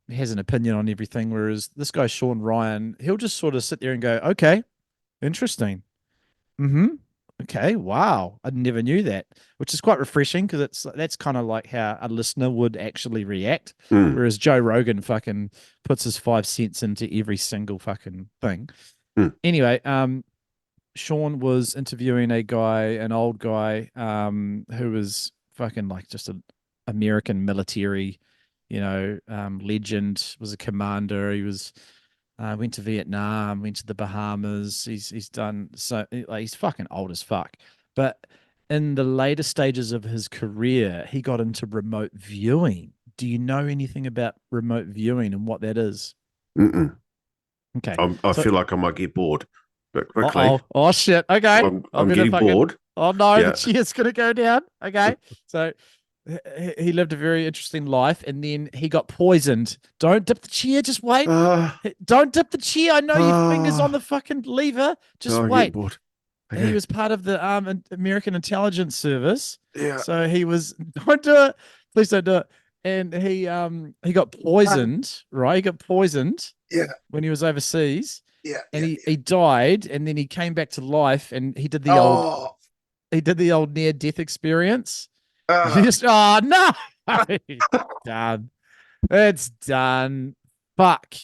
He has an opinion on everything, whereas this guy, Shawn Ryan, he'll just sort of sit there and go, okay, interesting. Okay, wow, I never knew that, which is quite refreshing because that's kind of like how a listener would actually react, whereas Joe Rogan fucking puts his 5 cents into every single fucking thing. Anyway, Shawn was interviewing an old guy, who was fucking like just an American military, legend, was a commander. He was went to Vietnam, went to the Bahamas. He's done so, like, he's fucking old as fuck. But in the later stages of his career, he got into remote viewing. Do you know anything about remote viewing and what that is? Okay. I feel like I might get bored, but quickly. Oh shit. Okay. I'm getting bored. Oh no, the chair's gonna go down. Okay. So he lived a very interesting life, and then he got poisoned. Don't dip the chair. Just wait. Don't dip the chair. I know your fingers on the fucking lever. Just wait. Okay. He was part of the American Intelligence Service. Yeah. So he was. Don't do it. Please don't do it. And he got poisoned. Right. He got poisoned. Yeah. When he was overseas. Yeah. And he died, and then he came back to life, and he did the old near death experience. Oh no, done. It's done. Fuck.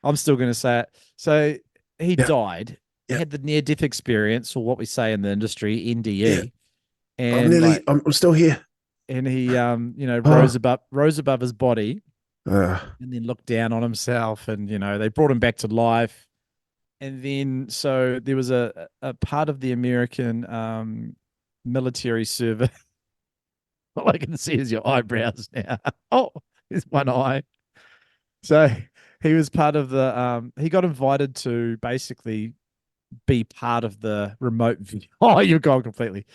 I'm still gonna say it. So he died. Yeah. Had the near death experience, or what we say in the industry, NDE. Yeah. And I'm still here. And he rose above his body, and then looked down on himself, and they brought him back to life. And then so there was a part of the American military service All I can see is your eyebrows now. Oh, there's one eye. So he was part of the he got invited to basically be part of the remote video. Oh, you've gone completely.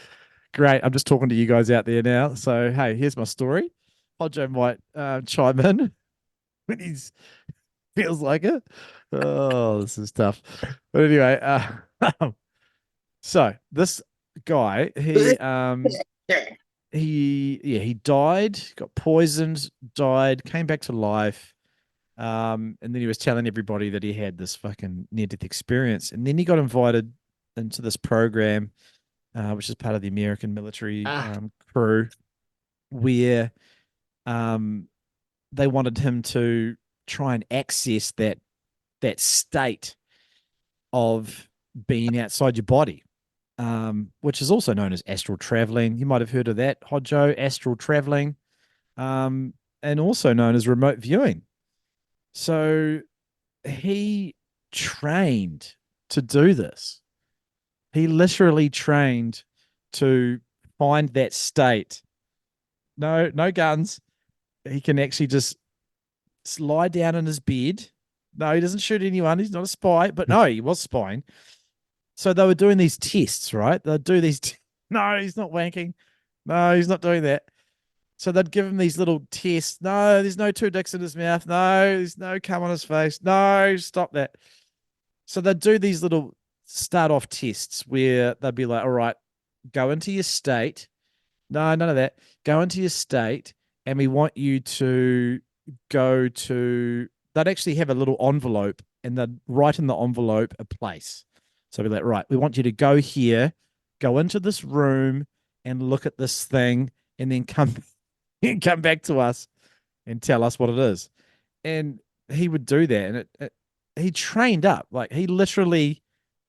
Great. I'm just talking to you guys out there now. So hey, here's my story. Hodjo might chime in when he's feels like it. Oh, this is tough. But anyway, so this guy, he died, got poisoned, died, came back to life. And then he was telling everybody that he had this fucking near-death experience. And then he got invited into this program, which is part of the American military crew, where they wanted him to try and access that state of being outside your body, which is also known as astral traveling. You might have heard of that, Hodjo, astral traveling, and also known as remote viewing. So he trained to do this. He literally trained to find that state. No guns. He can actually just lie down in his bed. No, he doesn't shoot anyone. He's not a spy. But no, he was spying. So they were doing these tests, right? They'd do these. No, he's not wanking. No, he's not doing that. So they'd give him these little tests. No, there's no two dicks in his mouth. No, there's no cum on his face. No, stop that. So they'd do these little start off tests where they'd be like, all right, go into your state. No, none of that. Go into your state, and we want you to go to, they'd actually have a little envelope, and they'd write in the envelope a place. So we'd be like, right, we want you to go here, go into this room and look at this thing, and then come back to us and tell us what it is. And he would do that. And he trained up. Like, he literally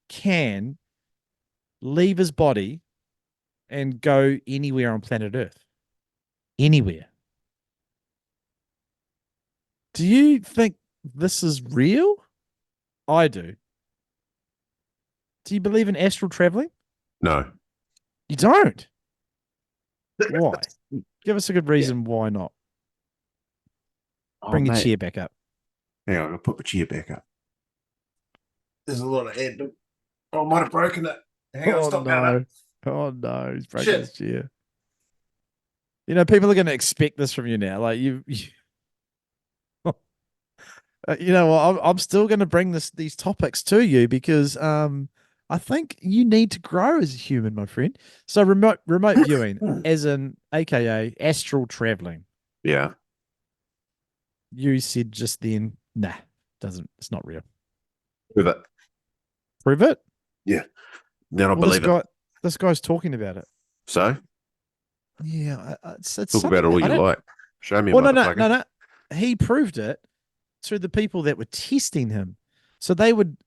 can leave his body and go anywhere on planet Earth. Anywhere. Do you think this is real? I do. Do you believe in astral traveling? No. You don't? Why? Give us a good reason why not. Bring your chair back up. Hang on, I'll put my chair back up. There's a lot of air. Oh, I might have broken it. Hang on, stop no. Oh no, he's broken his chair. You know, people are going to expect this from you now. Like you know what? I'm still going to bring these topics to you because I think you need to grow as a human, my friend. So remote viewing, as in AKA astral traveling. Yeah. You said just then, nah, it's not real. Prove it. Prove it? Yeah. Then I'll believe it. This guy's talking about it. So? Yeah. It's talk about it all you like. Show me. Well, no. He proved it to the people that were testing him. So they would,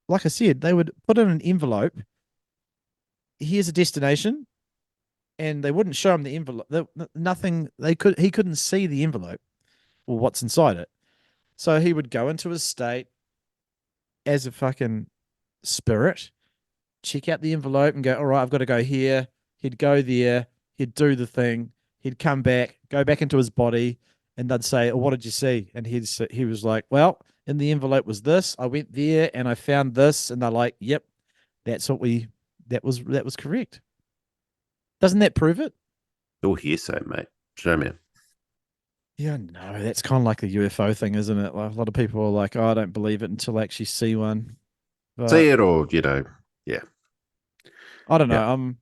like I said, they would put in an envelope. Here's a destination. And they wouldn't show him the envelope. He couldn't see the envelope or what's inside it. So he would go into his state as a fucking spirit, check out the envelope and go, all right, I've got to go here. He'd go there. He'd do the thing. He'd come back, go back into his body, and they'd say, oh, what did you see? And he was like, well, in the envelope was this. I went there and I found this. And they're like, yep, that was correct. Doesn't that prove it? All hearsay, mate. Show me. Yeah, no, that's kind of like the UFO thing, isn't it? Like, a lot of people are like, oh, I don't believe it until I actually see one. But see it, or, yeah. I don't know.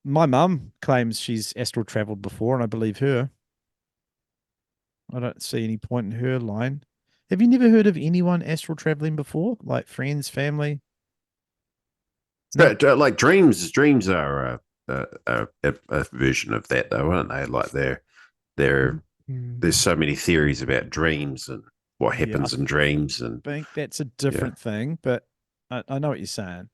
My mum claims she's astral traveled before, and I believe her. I don't see any point in her line. Have you never heard of anyone astral traveling before? Like friends, family? No. Like dreams are a version of that, though, aren't they? Like there's so many theories about dreams and what happens in dreams. And I think that's a different thing, but I know what you're saying.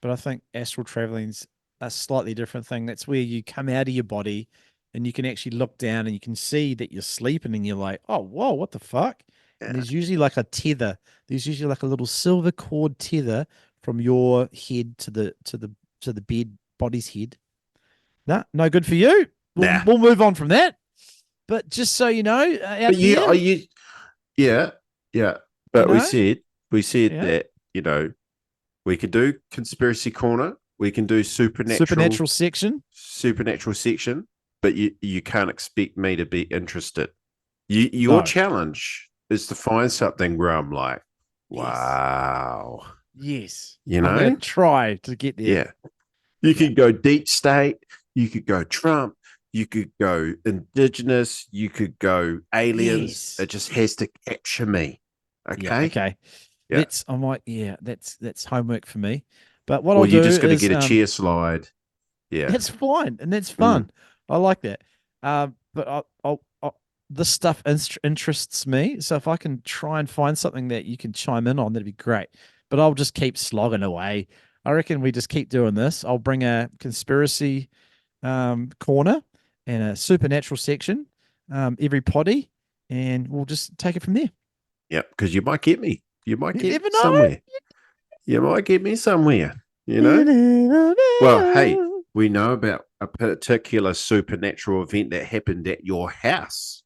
But I think astral traveling's a slightly different thing. That's where you come out of your body and you can actually look down and you can see that you're sleeping and you're like, oh, whoa, what the fuck? Yeah. And there's usually like a tether. There's usually like a little silver cord tether from your head to the body's head. No good for you. Nah. we'll move on from that. But just so you know, out But there, yeah. But You know? we said Yeah. that, we could do conspiracy corner, we can do Supernatural section. supernatural section, but you can't expect me to be interested. Your No. challenge is to find something where I'm like, Yes. wow. Yes. You I'm going know? to try to get there. Yeah. You could go deep state, you could go Trump, you could go indigenous, you could go aliens. Yes. It just has to capture me. Okay. Yeah, okay. Yeah. That's homework for me. But what Or I'll do you're just going to is get a chair slide. Yeah. that's fine and that's fun. I like that. But this stuff interests me. So if I can try and find something that you can chime in on, that'd be great. But I'll just keep slogging away. I reckon we just keep doing this. I'll bring a conspiracy corner and a supernatural section every poddy, and we'll just take it from there. Yeah. Because you might get me. You might You get never me know. somewhere. You might get me somewhere. You know? Well, hey, we know about a particular supernatural event that happened at your house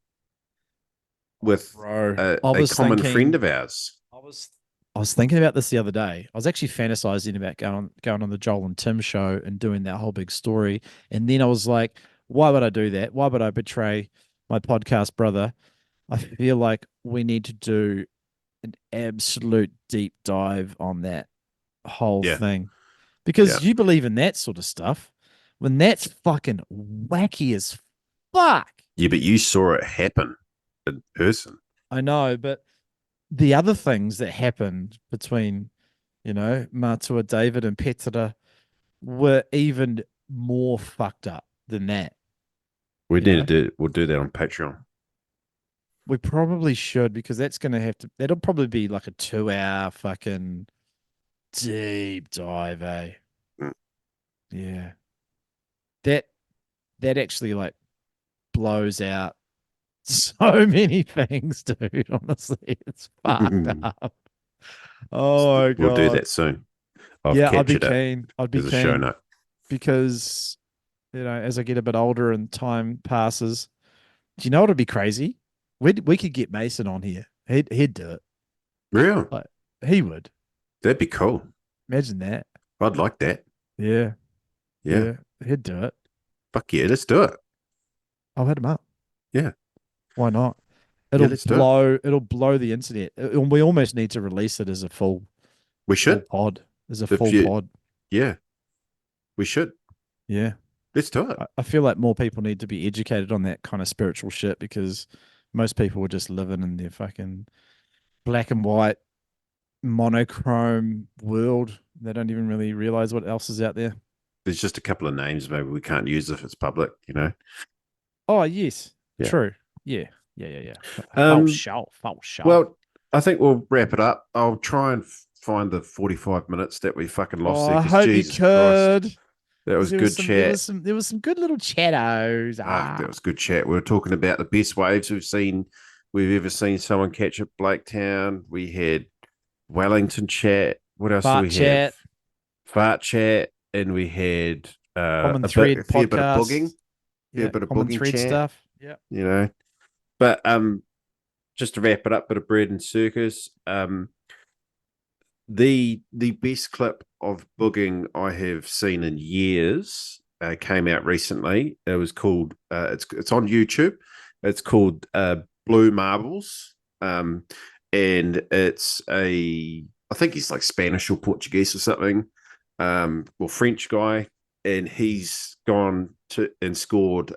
with Bro, a common friend of ours. I was thinking about this the other day. I was actually fantasizing about going on the Joel and Tim show and doing that whole big story. And then I was like, why would I do that? Why would I betray my podcast brother? I feel like we need to do an absolute deep dive on that whole Yeah. thing. Because Yeah. you believe in that sort of stuff when that's fucking wacky as fuck. Yeah, but you saw it happen in person. I know, but the other things that happened between, Matua David and Petra were even more fucked up than that. We'll You know? do that on Patreon. We probably should, because that'll probably be like a 2-hour fucking deep dive, eh? Mm. Yeah. That actually like blows out so many things, dude. Honestly, it's fucked up. Oh my god. We'll do that soon. I've I'd be captured it keen. I'd be as a show keen note. because as I get a bit older and time passes, do you know what would be crazy? We could get Mason on here. He'd do it. Real? Like he would. That'd be cool. Imagine that. I'd like that. Yeah. Yeah. He'd do it. Fuck yeah, let's do it. I'll hit him up. Yeah. Why not? let's do it. It'll blow the internet. We almost need to release it as a full We should. full pod. As a If full you- pod. Yeah. We should. Yeah. Let's do it. I feel like more people need to be educated on that kind of spiritual shit, because most people are just living in their fucking black and white monochrome world. They don't even really realize what else is out there. There's just a couple of names maybe we can't use if it's public, Oh, yes. Yeah. True. Yeah. Um, False show. Well, I think we'll wrap it up. I'll try and find the 45 minutes that we fucking lost there. I 'cause hope Jesus you could. Christ, that was There good some, chat. There was some good little chattos. That was good chat. We were talking about the best waves we've ever seen someone catch at Blaketown. We had Wellington chat. What else Fart do we chat. have? Fart chat. And we had Common a Thread fair bit of podcast. booging. Fair bit of Common booging Thread chat. stuff. Yeah. But just to wrap it up, bit of bread and circus. The best clip of booging I have seen in years came out recently. It was called it's on YouTube. It's called Blue Marbles. And it's I think he's like Spanish or Portuguese or something. French guy, and he's gone to and scored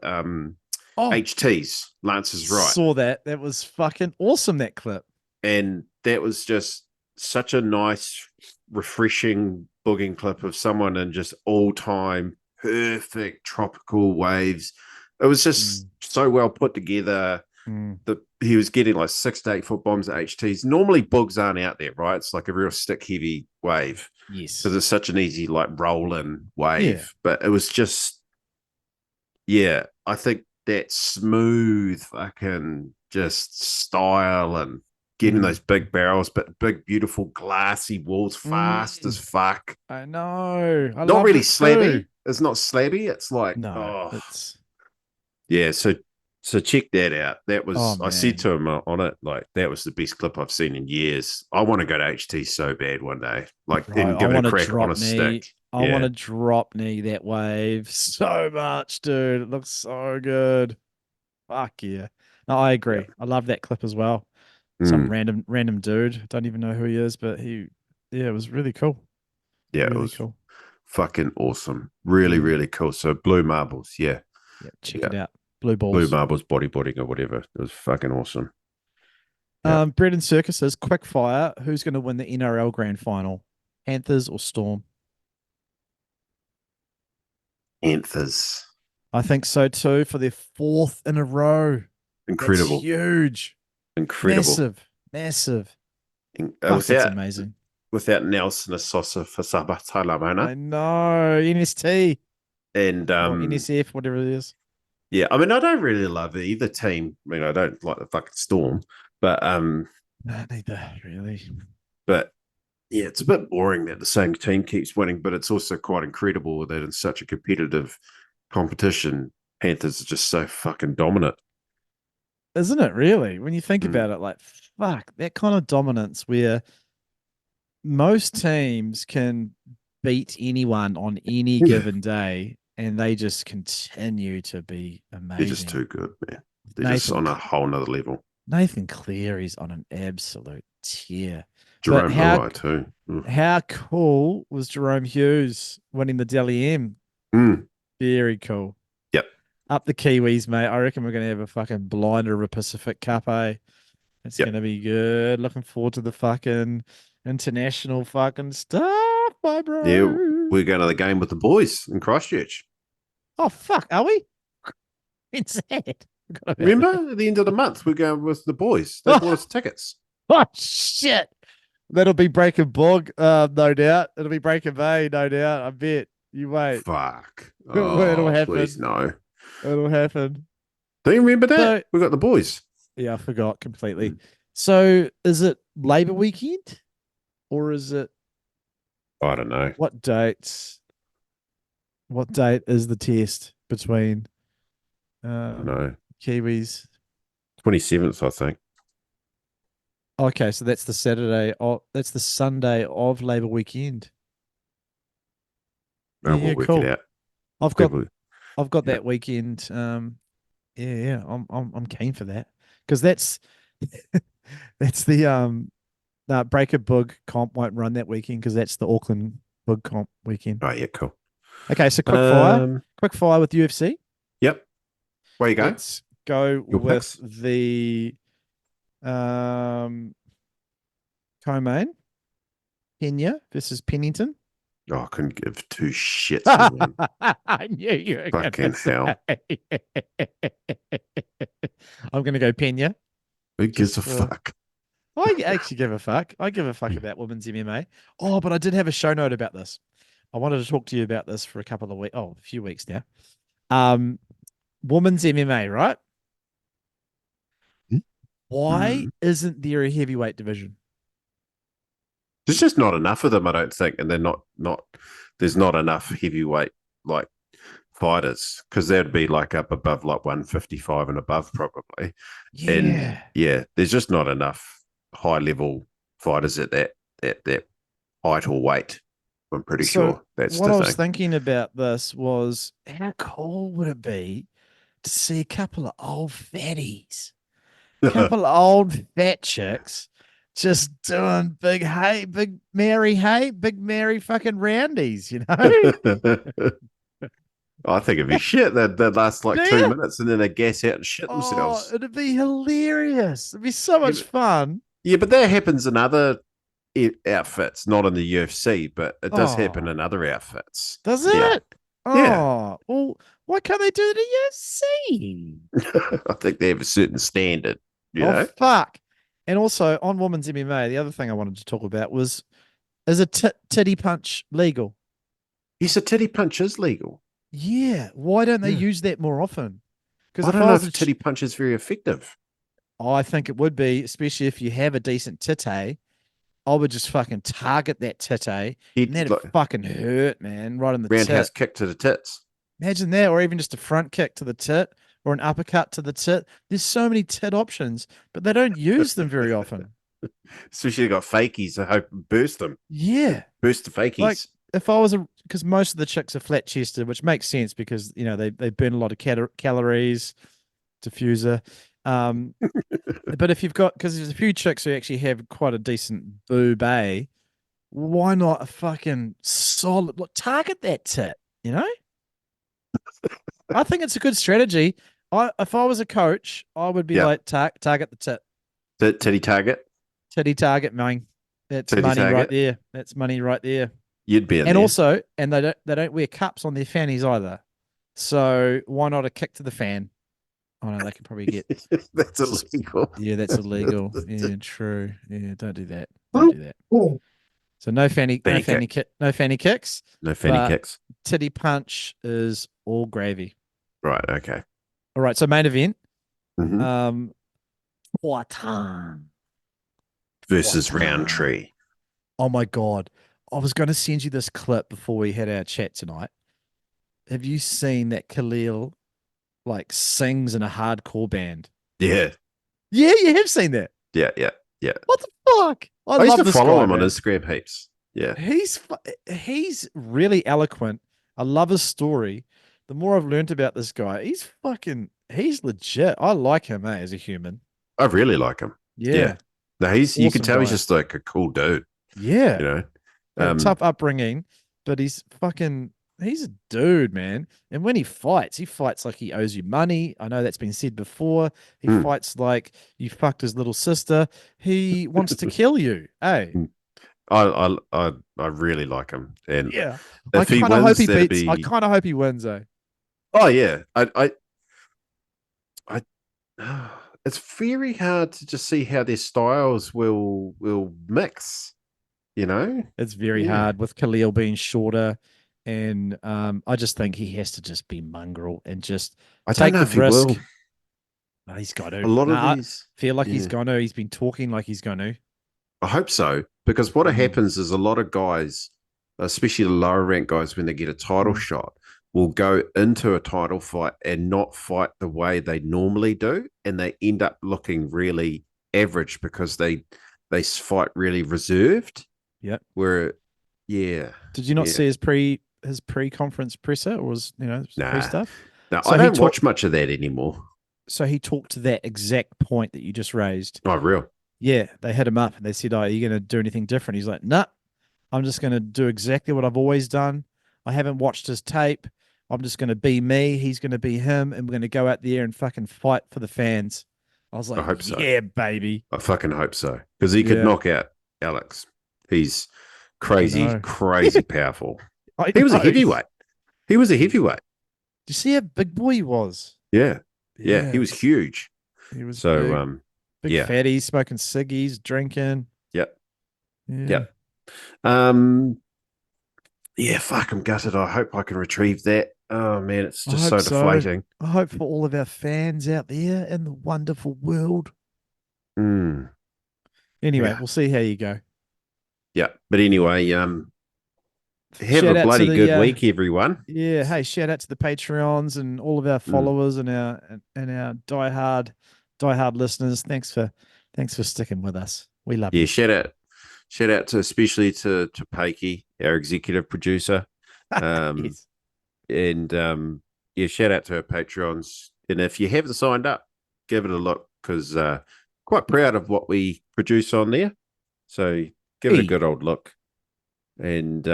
HTs. Lance is right. Saw that. That was fucking awesome, that clip. And that was just such a nice, refreshing booging clip of someone in just all-time perfect tropical waves. It was just so well put together. He was getting like 6 to 8 foot bombs at HTs. Normally boogs aren't out there, right? It's like a real stick heavy wave. Yes. Because it's such an easy like rolling wave. Yeah. But it was just, I think that smooth fucking just style and getting those big barrels, but big, beautiful, glassy walls fast as fuck. I know. Not really slabby. It's not slabby. It's like, no, Yeah, so check that out. That was Oh I said man. to him on it, like that was the best clip I've seen in years. I want to go to HT so bad one day, like Bro, and I give it a want to crack on drop a stick. knee. I want Yeah, to drop knee that wave so much, dude. It looks so good. Fuck yeah. No, I yeah, agree. I love that clip as well. Some mm, random dude. Don't even know who he is, but yeah, it was really cool. yeah. It Really was cool. fucking awesome. Really, Mm. really cool. So blue marbles, yeah, Yeah, check yeah, it out. Blue blue balls. marbles bodyboarding or whatever. It was fucking awesome. Yeah, Bread and circuses, quick fire. Who's going to win the NRL grand final? Panthers or Storm? Anthers, I think so too for their fourth in a row. That's incredible, huge. incredible. Massive. Massive. Fuck, that's Without amazing. Nelson Asosa for Sabatalamona I know. NST and or NSF, whatever it is. yeah, I mean, I don't really love either team. I mean, I don't like the fucking Storm, but No, neither, really. but yeah, it's a bit boring that the same team keeps winning. But it's also quite incredible that in such a competitive competition, Panthers are just so fucking dominant. Isn't it really? When you think Mm. about it, like, fuck, that kind of dominance where most teams can beat anyone on any Yeah, given day and they just continue to be they're just amazing. too good, man. They're just Nathan on a whole nother level. Nathan Cleary's on an absolute tear. But Jerome how Luai too. Mm. how cool was Jerome Hughes winning the Deli M? Mm. Very cool. Yep. Up the Kiwis, mate. I reckon we're gonna have a fucking blinder of a Pacific Cup, eh? It's Yep. gonna be good. Looking forward to the fucking international fucking stuff, my Yeah, bro. we're going to the game with the boys in Christchurch. Oh fuck, are we? It's sad. Forgot about that. Remember at the end of the month, we're going with the boys. They bought Oh, us tickets. oh shit. That'll be breaking bog, no doubt. It'll be breaking bay, no doubt. I bet. You wait. Fuck. It'll Oh, please happen. no. It'll happen. Do you remember that? So We got the boys. yeah, I forgot completely. Mm. So is it Labor weekend or is it I don't know. what dates? What date is the test between No. Kiwis? 27th, I think. Okay, so that's the Saturday. Oh, that's the Sunday of Labor weekend. Oh, Yeah, we'll work it cool. out. I've got People, I've got yeah. that weekend. Yeah. I'm keen for that because that's that's the Breaker Boog comp won't run that weekend because that's the Auckland Boog comp weekend. Oh, yeah, cool. Okay, so Um, quick fire with UFC. yep. Where you go? Let's go Your with picks? the co-main Pena versus Pennington. Oh, I couldn't give two shits who won. I knew you were going Fucking to say. hell. I'm going to go Pena. Who gives Just a fuck? I actually give a fuck. I give a fuck about women's MMA. Oh, but I did have a show note about this. I wanted to talk to you about this for a couple of weeks. Oh, a few weeks now. Women's MMA, right? Why Mm. isn't there a heavyweight division? There's just not enough of them, I don't think. And they're there's not enough heavyweight like fighters because they'd be like up above like 155 and above probably. And Yeah. yeah, there's just not enough high level fighters at that height or weight. I'm pretty So sure that's what the I was thing. thinking about this was how cool would it be to see a couple of old fatties, couple of old fat chicks just doing big Mary fucking roundies, you know? I think it'd be shit. They'd last like Do 2 minutes and then they gas out and shit Oh, themselves. it'd be hilarious. It'd be so Yeah, much fun. yeah, but that happens in other outfits, not in the UFC, but it does happen Oh, in other outfits. does Yeah. it? Yeah. Oh, well, why can't they do it at UFC? I think they have a certain standard, you Oh, know? fuck. And also on women's MMA, the other thing I wanted to talk about was is a titty punch legal? Yes, a titty punch is legal. Yeah. Why don't they Yeah. use that more often? Because I if don't I know was if a a titty punch is very effective. I think it would be, especially if you have a decent titty. I would just fucking target that titty and He'd that'd like fucking hurt, man, right in the roundhouse tit. kick to the tits. Imagine that, or even just a front kick to the tit or an uppercut to the tit. There's so many tit options, but they don't use them very often. Especially got fakies. I hope burst them. Yeah. Burst the fakies. Like if I was because most of the chicks are flat chested, which makes sense because they burn a lot of calories, diffuser. But if you've got because there's a few chicks who actually have quite a decent boob, why not a fucking solid look? Target that tit, I think it's a good strategy. If I was a coach, I would be like target the tit. Titty target. Titty target, man. That's Titty money target. right there. That's money right there. You'd be in And there. also, and they don't wear cups on their fannies either. So why not a kick to the fan? Oh no, they can probably get. That's illegal. Yeah, that's illegal. Yeah, true. Yeah, don't do that. Don't do that. So no fanny kicks. No fanny kicks. Titty punch is all gravy. Right. Okay. All right. So main event. Mhm. Watan Versus Roundtree. Oh my god! I was going to send you this clip before we had our chat tonight. Have you seen that Khalil like sings in a hardcore band? Yeah. Yeah, you have seen that. Yeah. What the fuck? I used to follow him man. on Instagram heaps. Yeah. He's really eloquent. I love his story. The more I've learned about this guy, he's legit. I like him, as a human. I really like him. Yeah. No, you can tell he's just like a cool dude. Yeah. Tough upbringing, but he's a dude, man. And when he fights like he owes you money. I know that's been said before. He fights like you fucked his little sister. He wants to kill you. Hey. I really like him. And yeah. if he wins, I kind of hope he wins, though. Oh yeah. I it's very hard to just see how their styles will mix, It's very hard with Khalil being shorter, and I just think he has to just be mongrel and just take the risk. He will. No, he's got to. A lot of these I feel like he's going to. He's been talking like he's going to. I hope so, because what happens is a lot of guys, especially the lower rank guys, when they get a title shot, will go into a title fight and not fight the way they normally do, and they end up looking really average because they fight really reserved. Yeah. Did you not see his pre-conference presser, or was pre stuff? No, so I don't watch much of that anymore. So he talked to that exact point that you just raised. Oh, real? Yeah, they hit him up and they said, "Are you going to do anything different?" He's like, "Nah, I'm just going to do exactly what I've always done. I haven't watched his tape. I'm just going to be me. He's going to be him, and we're going to go out there and fucking fight for the fans." I was like, "I hope so. Yeah, baby. I fucking hope so, because he could knock out Alex. He's crazy powerful. He was a heavyweight. He was a heavyweight. Do you see how big boy he was? Yeah. He was huge. He was so big fatty, smoking ciggies, drinking. Yep. Yeah. Yeah, fuck, I'm gutted. I hope I can retrieve that. Oh man, it's just so deflating. I hope for all of our fans out there in the wonderful world. Anyway, we'll see how you go. Yeah, but anyway, have a bloody good week, everyone. Yeah, hey, shout out to the Patreons and all of our followers and our diehard listeners. Thanks for sticking with us. We love you. Yeah, shout out to especially to Pakey, our executive producer. Yes. And shout out to our Patreons. And if you haven't signed up, give it a look, because quite proud of what we produce on there. So give it a good old look. And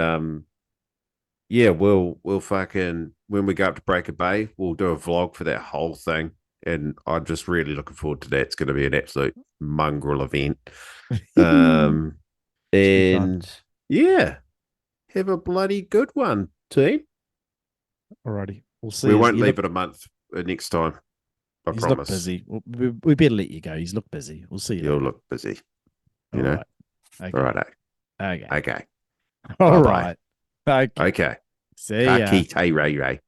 we'll fucking, when we go up to Breaker Bay, we'll do a vlog for that whole thing. And I'm just really looking forward to that. It's going to be an absolute mongrel event. And have a bloody good one, team. Alrighty, we'll see. We won't leave it a month next time. I He's promise. Looked busy. We better let you go. He's looked busy. We'll see you. You'll look busy. You know. Right. Okay. Okay. All right. Okay. Okay. See ya. Ray.